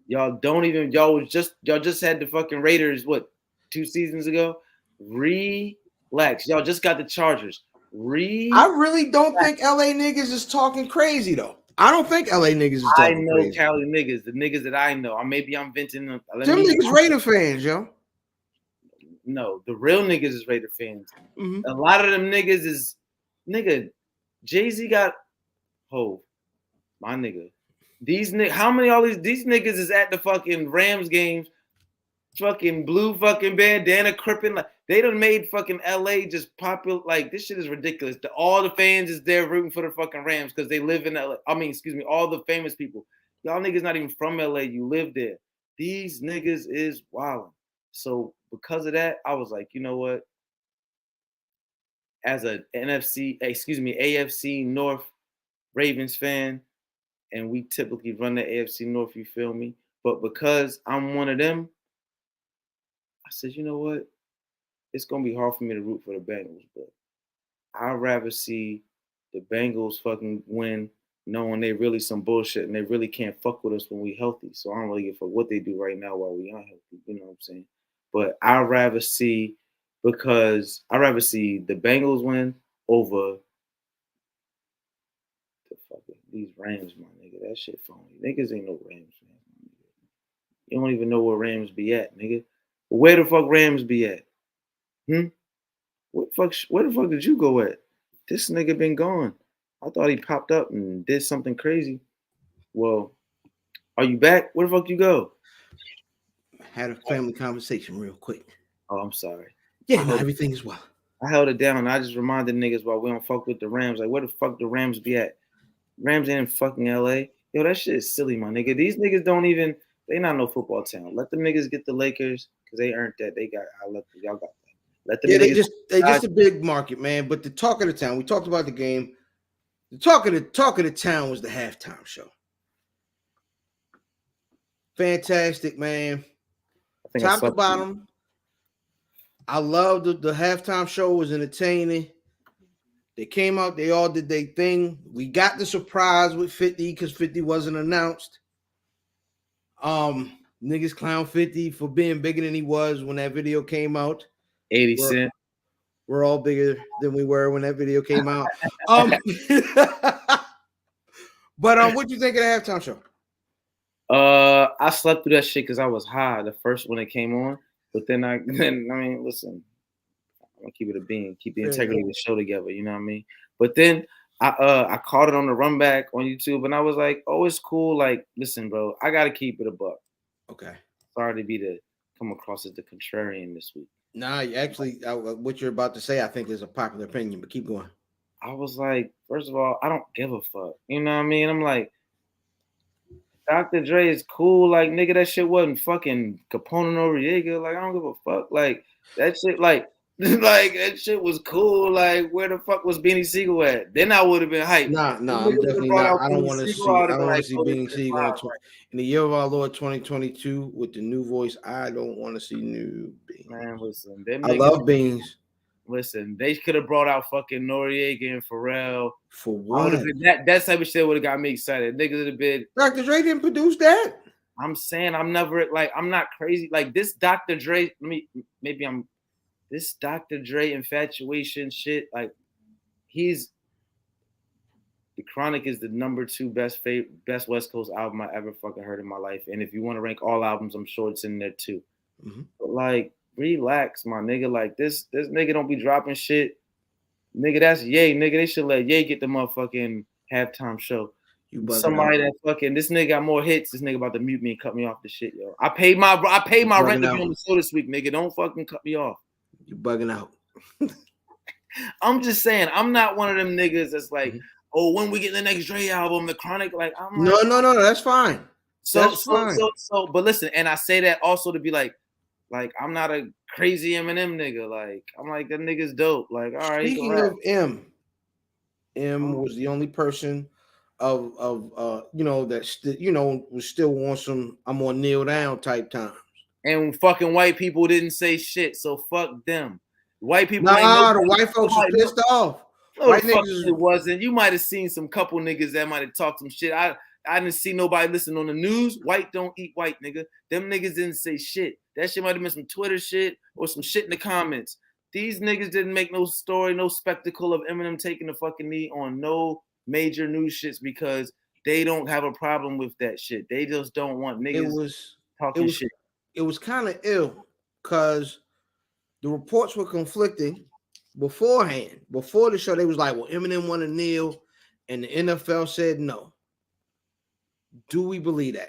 Y'all just had the fucking Raiders, 2 seasons ago? Relax. Y'all just got the Chargers. I really don't think LA niggas is talking crazy though. I don't think LA niggas is talking crazy. I know Cali niggas, the niggas that I know. Maybe I'm venting them. Them niggas Raider fans, yo. No, the real niggas is Raider fans. Mm-hmm. A lot of them niggas is Jay-Z got my nigga. How many these niggas is at the fucking Rams games, fucking blue fucking bandana crippin', like they done made fucking LA just popular. Like, this shit is ridiculous. All the fans is there rooting for the fucking Rams because they live in LA. I mean, excuse me, all the famous people. Y'all niggas not even from LA, you live there. These niggas is wildin'. So because of that, I was like, you know what? As a AFC North Ravens fan, and we typically run the AFC North, you feel me? But because I'm one of them, I said, you know what? It's going to be hard for me to root for the Bengals, but I'd rather see the Bengals fucking win knowing they really some bullshit and they really can't fuck with us when we healthy. So I don't really give a fuck what they do right now while we unhealthy. You know what I'm saying? But I'd rather see the Bengals win over these Rams, my nigga. nigga. That shit phony. Niggas ain't no Rams fans. You don't even know where Rams be at, nigga. Where the fuck Rams be at? Where the fuck did you go at? This nigga been gone. I thought he popped up and did something crazy. Well, are you back? Where the fuck you go? Had a family conversation real quick. Oh, I'm sorry. Yeah, no, everything is well. I held it down. I just reminded niggas while we don't fuck with the Rams. Like, where the fuck the Rams be at? Rams ain't in fucking LA. Yo, that shit is silly, my nigga. These niggas they not no football town. Let the niggas get the Lakers because they earned that. Y'all got that. Let the they just a big market, man. But the talk of the town, we talked about the game. The talk of the town was the halftime show. Fantastic, man. Top to bottom. I love the halftime show was entertaining. They came out, they all did their thing. We got the surprise with 50 because 50 wasn't announced. Niggas clown 50 for being bigger than he was when that video came out. 80 Cent. We're all bigger than we were when that video came out. But what you think of the halftime show? I slept through that shit because I was high the first when it came on. But then I mean, listen, I'm gonna keep it a bean, keep the integrity of the show together, you know what I mean? But then I caught it on the run back on YouTube and I was like, oh, it's cool. Like, listen, bro, I gotta keep it a buck. Okay. Sorry to come across as the contrarian this week. Nah, actually, what you're about to say, I think is a popular opinion, but keep going. I was like, first of all, I don't give a fuck. You know what I mean? I'm like, Dr. Dre is cool. Like, nigga, that shit wasn't fucking Capone and Noriega. Like, I don't give a fuck. Like, that shit, like that shit was cool. Like, where the fuck was Beanie Siegel at? Then I would have been hyped. Nah, I'm definitely not. I don't want to see Beanie Siegel in the year of our Lord 2022 with the new voice. I don't want to see new Beans. Man, listen, I love Beans. Listen, they could have brought out fucking Noriega and Pharrell. For what? That type of shit would have got me excited. Niggas would have been. Dr. Dre didn't produce that. I'm saying I'm not crazy. Like this Dr. Dre, this Dr. Dre infatuation shit. Like The Chronic is the #2 best West Coast album I ever fucking heard in my life. And if you want to rank all albums, I'm sure it's in there too. Mm-hmm. But like, relax, my nigga. Like this nigga don't be dropping shit. Nigga, that's Ye. Nigga, they should let Ye get the motherfucking halftime show. Somebody that fucking this nigga got more hits. This nigga about to mute me and cut me off the shit, yo. I paid my rent to be on the show this week, nigga. Don't fucking cut me off. You bugging out. I'm just saying, I'm not one of them niggas that's like, oh, when we get the next Dre album, The Chronic, like I'm like, no, that's fine. So, but listen, and I say that also to be like I'm not a crazy Eminem nigga. Like I'm like that nigga's dope. Like all right. Speaking of M was the only person of that was still on some I'm on kneel down type times. And fucking white people didn't say shit, so fuck them. White people. The white folks are pissed off. No, white niggas, it wasn't. You might have seen some couple niggas that might have talked some shit. I didn't see nobody listen on the news. White don't eat white, nigga. Them niggas didn't say shit. That shit might have been some Twitter shit or some shit in the comments. These niggas didn't make no story, no spectacle of Eminem taking the fucking knee on no major news shits because they don't have a problem with that shit. They just don't want niggas talking shit. It was kind of ill because the reports were conflicting beforehand. Before the show, they was like, well, Eminem want to kneel, and the NFL said no. Do we believe that?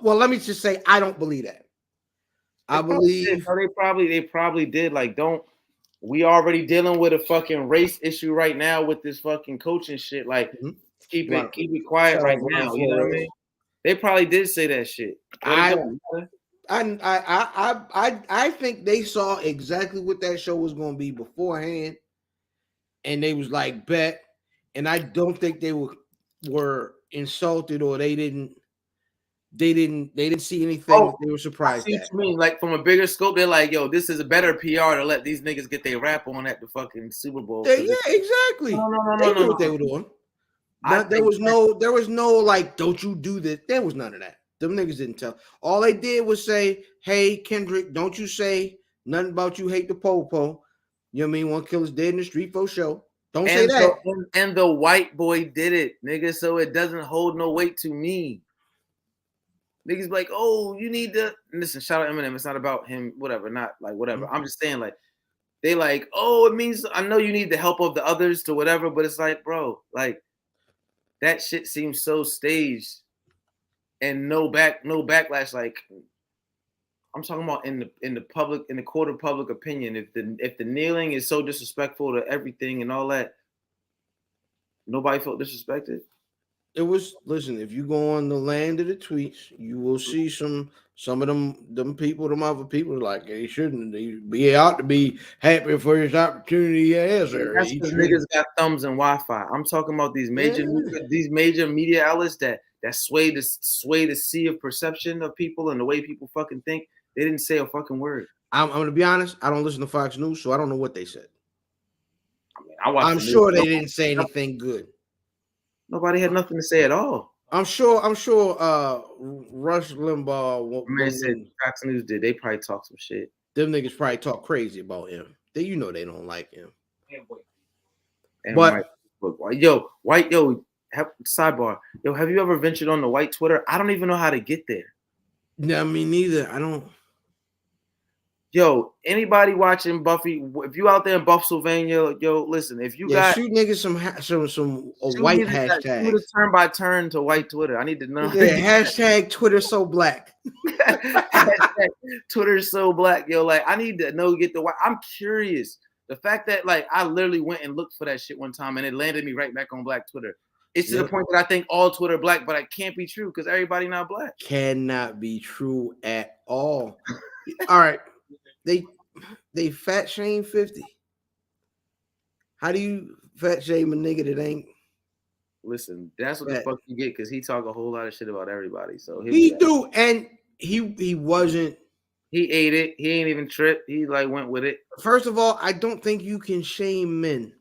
Let me just say, I don't believe that. I believe they probably did. Like, we already dealing with a fucking race issue right now with this fucking coaching shit. Like, keep it quiet right now. You know what I mean? They probably did say that shit. I think they saw exactly what that show was going to be beforehand, and they was like, bet. And I don't think they were insulted or they didn't see anything they were surprised at. What you mean, like from a bigger scope, they're like, yo, this is a better PR to let these niggas get their rap on at the fucking Super Bowl. Yeah, exactly. They knew what they were doing. There was no like, don't you do this. There was none of that. Them niggas didn't tell. All they did was say, hey, Kendrick, don't you say nothing about you hate the po-po. You know what I mean? One killer's dead in the street for show. Don't say that. And the white boy did it, nigga. So it doesn't hold no weight to me. Niggas be like, oh, you need to listen. Shout out Eminem. It's not about him. Whatever. Not like whatever. I'm just saying like. They like, oh, it means I know you need the help of the others to whatever, but it's like, bro, like that shit seems so staged and no backlash. Like I'm talking about in the court of public opinion. If the kneeling is so disrespectful to everything and all that, nobody felt disrespected. It was listen. If you go on the land of the tweets, you will see some of them people, them other people like they shouldn't. They be out to be happy for his opportunity. Yes, sir. That's because niggas got thumbs and Wi-Fi. I'm talking about these major media outlets that sway the sea of perception of people and the way people fucking think. They didn't say a fucking word. I'm gonna be honest. I don't listen to Fox News, so I don't know what they said. I mean, I'm sure they didn't say anything good. Nobody had nothing to say at all. I'm sure. Rush Limbaugh. Man said Fox News did. They probably talk some shit. Them niggas probably talk crazy about him. They don't like him. And but sidebar. Yo, have you ever ventured on the white Twitter? I don't even know how to get there. No, me neither. I don't. Yo, anybody watching Buffy? If you out there in Pennsylvania, yo, listen. If you got shoot niggas some white hashtags. Shoot a turn by turn to white Twitter. I need to know. Yeah, hashtag Twitter so black. Hashtag Twitter so black. Yo, like I need to know get the white. I'm curious. The fact that like I literally went and looked for that shit one time and it landed me right back on black Twitter. It's to the point that I think all Twitter black, but it can't be true because everybody not black. Cannot be true at all. All right. They fat shame 50. How do you fat shame a nigga that ain't? Listen, that's what the fuck you get because he talk a whole lot of shit about everybody. So he do, and he wasn't. He ate it. He ain't even tripped. He like went with it. First of all, I don't think you can shame men.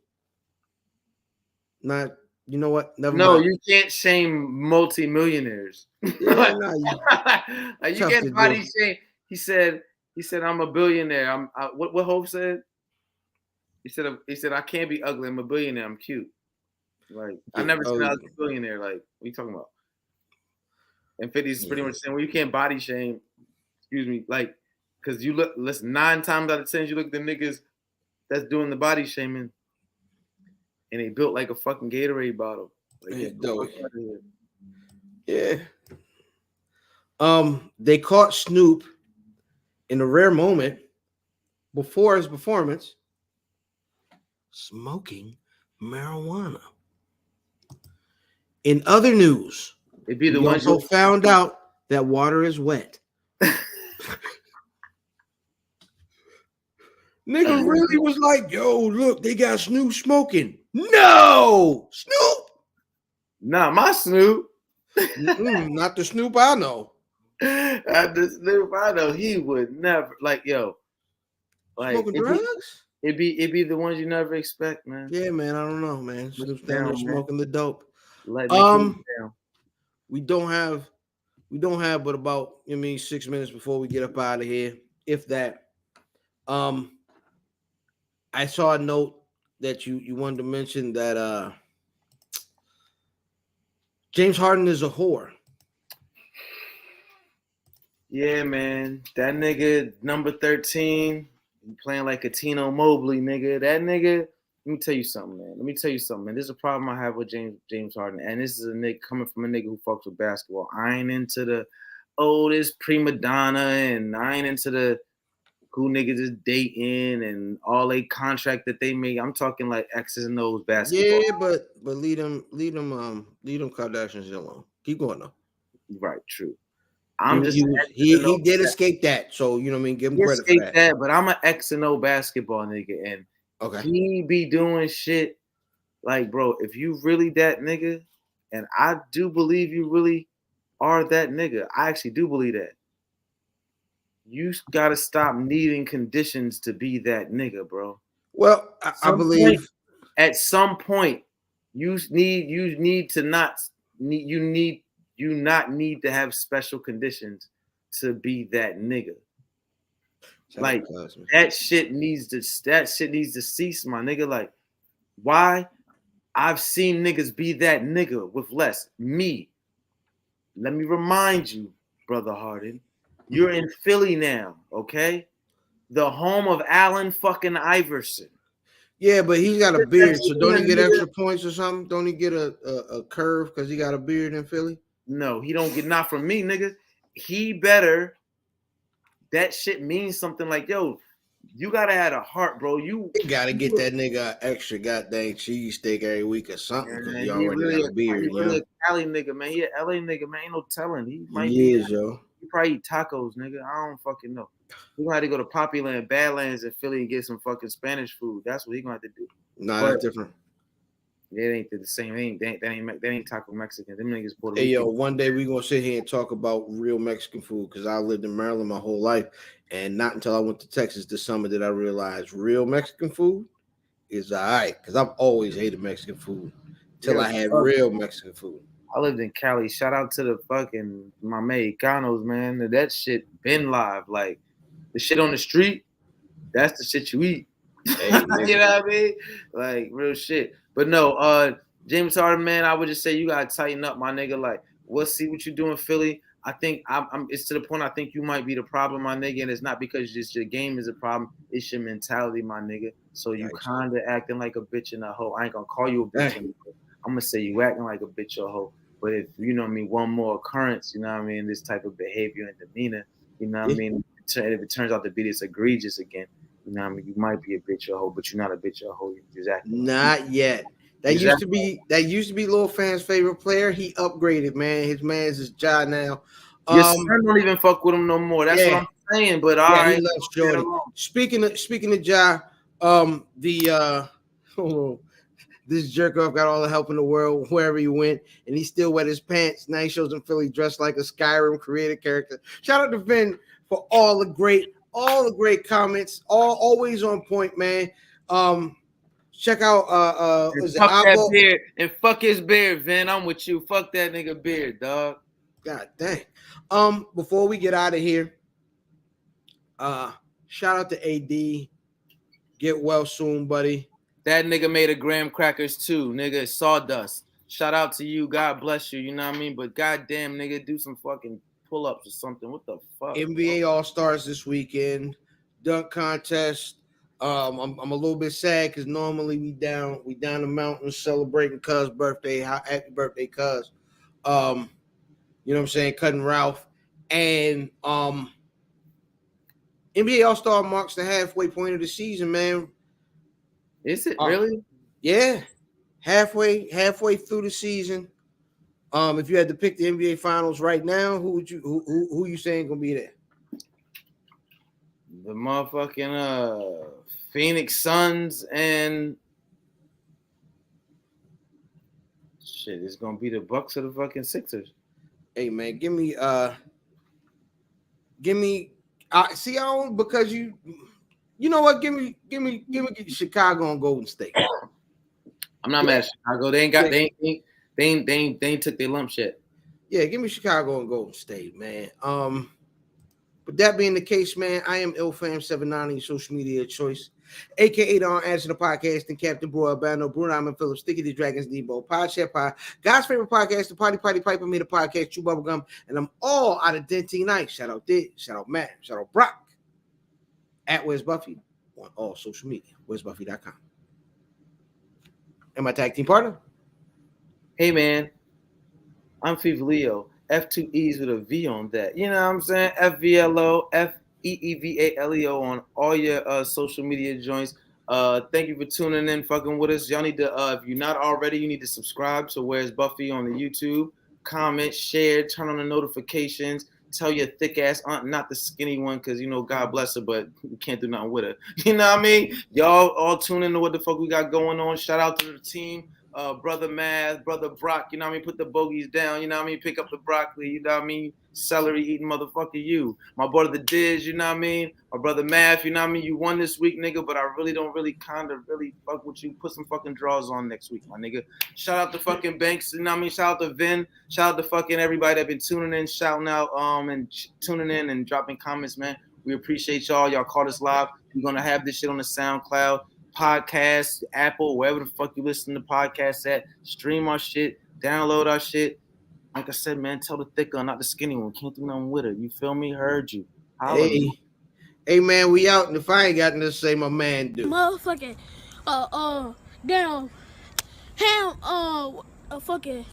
Not, you know what? Never mind. You can't shame multimillionaires. Yeah, like you can't body shame. He said, I'm a billionaire. What Hope said? He said, I can't be ugly. I'm a billionaire. I'm cute. Like, I never seen an ugly billionaire. Like, what are you talking about? And 50's pretty much saying, well, you can't body shame. Excuse me. Like, because you look, listen, 9 times out of 10, you look at the niggas that's doing the body shaming and they built like a fucking Gatorade bottle. Like, yeah. They caught Snoop in a rare moment before his performance smoking marijuana. In other news, we also found out that water is wet. Nigga really was like, yo, look, they got Snoop smoking. No! Snoop! Not my Snoop. Not the Snoop I know. Not the Snoop I know. He would never, like, yo. Like, smoking drugs? It'd be the ones you never expect, man. Yeah, man, I don't know, man. Snoop's down there smoking the dope. We don't have but about 6 minutes before we get up out of here, if that. I saw a note that you wanted to mention that James Harden is a whore. Yeah, man. That nigga number 13 playing like a Tino Mobley, nigga. That nigga. Let me tell you something, man. There's a problem I have with James Harden, and this is a nigga coming from a nigga who fucks with basketball. I ain't into this prima donna, and I ain't into the who niggas is dating and all they contract that they make. I'm talking like X's and O's basketball. Yeah, but lead them Kardashians alone. Keep going though. Right, true. He did escape that, so you know what I mean. Give him credit for that. But I'm an X and O basketball nigga, and he be doing shit like, bro. If you really that nigga, and I do believe you really are that nigga, I actually do believe that. You gotta stop needing conditions to be that nigga, bro. Well, I believe at some point you need to not need to have special conditions to be that nigga. Like that shit needs to cease, my nigga. Like Why? I've seen niggas be that nigga with less. Me. Let me remind you, Brother Harden, you're in Philly now, okay? The home of Allen fucking Iverson. Yeah, but he's got a beard, so don't he get extra points or something? Don't he get a curve because he got a beard in Philly? No, he don't get not from me, nigga. He better. That shit means something like, yo, you gotta have a heart, bro. You gotta get that nigga an extra goddamn cheesesteak every week or something because he already really got a beard. He really a Cali nigga, man. He a LA nigga, man. Ain't no telling. He might he is, yo. He probably eat tacos, nigga. I don't fucking know. He gonna have to go to Poppy Land, Badlands in Philly and get some fucking Spanish food. That's what he gonna have to do. Nah, that's different. It ain't the same. That ain't taco Mexican. Them niggas Puerto Hey, Rican. yo, one day we gonna sit here and talk about real Mexican food because I lived in Maryland my whole life, and not until I went to Texas this summer did I realize real Mexican food is all right. Because I've always hated Mexican food till I had real Mexican food. I lived in Cali. Shout out to the fucking my Mexicanos, man. That shit been live. Like the shit on the street, that's the shit you eat. Hey, you know what I mean? Like real shit. But no, James Harden, man, I would just say you gotta tighten up, my nigga. Like, we'll see what you do in Philly. I think it's to the point I think you might be the problem, my nigga, and it's not because just your game is a problem, it's your mentality, my nigga. So you kinda acting like a bitch and a hoe. I ain't gonna call you a bitch and a hoe. I'm gonna say you acting like a bitch or a hoe. But if you know what I mean, one more occurrence, you know what I mean, this type of behavior and demeanor, you know what I mean, if it turns out to be this egregious again, you know what I mean, you might be a bitch or a hoe, but you're not a bitch or a hoe. You're just acting. Not yet. That used to be Lil Fan's favorite player. He upgraded, man. His man's his job now. Your son don't even fuck with him no more. That's what I'm saying. But all right, he loves Jordan. Speaking of Ja, this jerk off got all the help in the world wherever he went, and he still wet his pants. Now he shows in Philly dressed like a Skyrim created character. Shout out to Vin for all the great comments, always on point, man. Check out fuck that beard and fuck his beard, Vin. I'm with you. Fuck that nigga beard, dog. God dang. Before we get out of here, shout out to AD. Get well soon, buddy. That nigga made a graham crackers too, nigga. Sawdust. Shout out to you. God bless you. You know what I mean? But goddamn, nigga, do some fucking pull-ups or something. What the fuck? NBA All-Stars this weekend. Dunk contest. I'm a little bit sad because normally we down the mountain celebrating Cuz birthday. Happy birthday, Cuz. You know what I'm saying? Cutting Ralph. And NBA All-Star marks the halfway point of the season, man. Is it really? Yeah. Halfway through the season. If you had to pick the NBA finals right now, who you saying gonna be there? The motherfucking Phoenix Suns and shit, it's gonna be the Bucks or the fucking Sixers. Hey man, give me see, I don't, because you know what? Give me Chicago and Golden State. I'm not mad at Chicago. They ain't took their lumps yet. Yeah, give me Chicago and Golden State, man. But that being the case, man, I am IlFam79 on your social media choice, aka Don Answer the Podcast and Captain Bro Albano, Bruno Diamond Phillips, Sticky the Dragons, Debo, Pod Share Pie, God's favorite podcast, the Potty Piper, me the podcast, Chew Bubblegum, and I'm all out of Dentine Night. Shout out Dick, shout out Matt, shout out Brock. At Where's Buffy on all social media, where'sbuffy.com. And my tag team partner. Hey man, I'm FIFA Leo. F2E's with a V on that. You know what I'm saying? FVLO, FEEVALEO on all your social media joints. Thank you for tuning in, fucking with us. Y'all need to, if you're not already, you need to subscribe to Where's Buffy on the YouTube. Comment, share, turn on the notifications. Tell your thick ass aunt, not the skinny one, because you know God bless her, but we can't do nothing with her. You know what I mean? Y'all all tune into what the fuck we got going on. Shout out to the team. Brother Maz, Brother Brock, you know what I mean? Put the bogeys down, you know what I mean? Pick up the broccoli, you know what I mean? Celery eating motherfucker you. My brother the Diz, you know what I mean? My brother Math, you know what I mean? You won this week, nigga, but I really don't kind of fuck with you. Put some fucking draws on next week, my nigga. Shout out to fucking Banks, you know what I mean? Shout out to Vin. Shout out to fucking everybody that been tuning in, shouting out, and tuning in and dropping comments, man. We appreciate y'all. Y'all caught us live. We're going to have this shit on the SoundCloud. Podcasts, Apple, wherever the fuck you listen to podcasts at. Stream our shit, download our shit. Like I said, man, tell the thick one, not the skinny one. Can't do nothing with her. You feel me? Heard you. Hey, man, we out. And if I ain't got nothing to say, my man do. Motherfucking, damn, ham, fucking.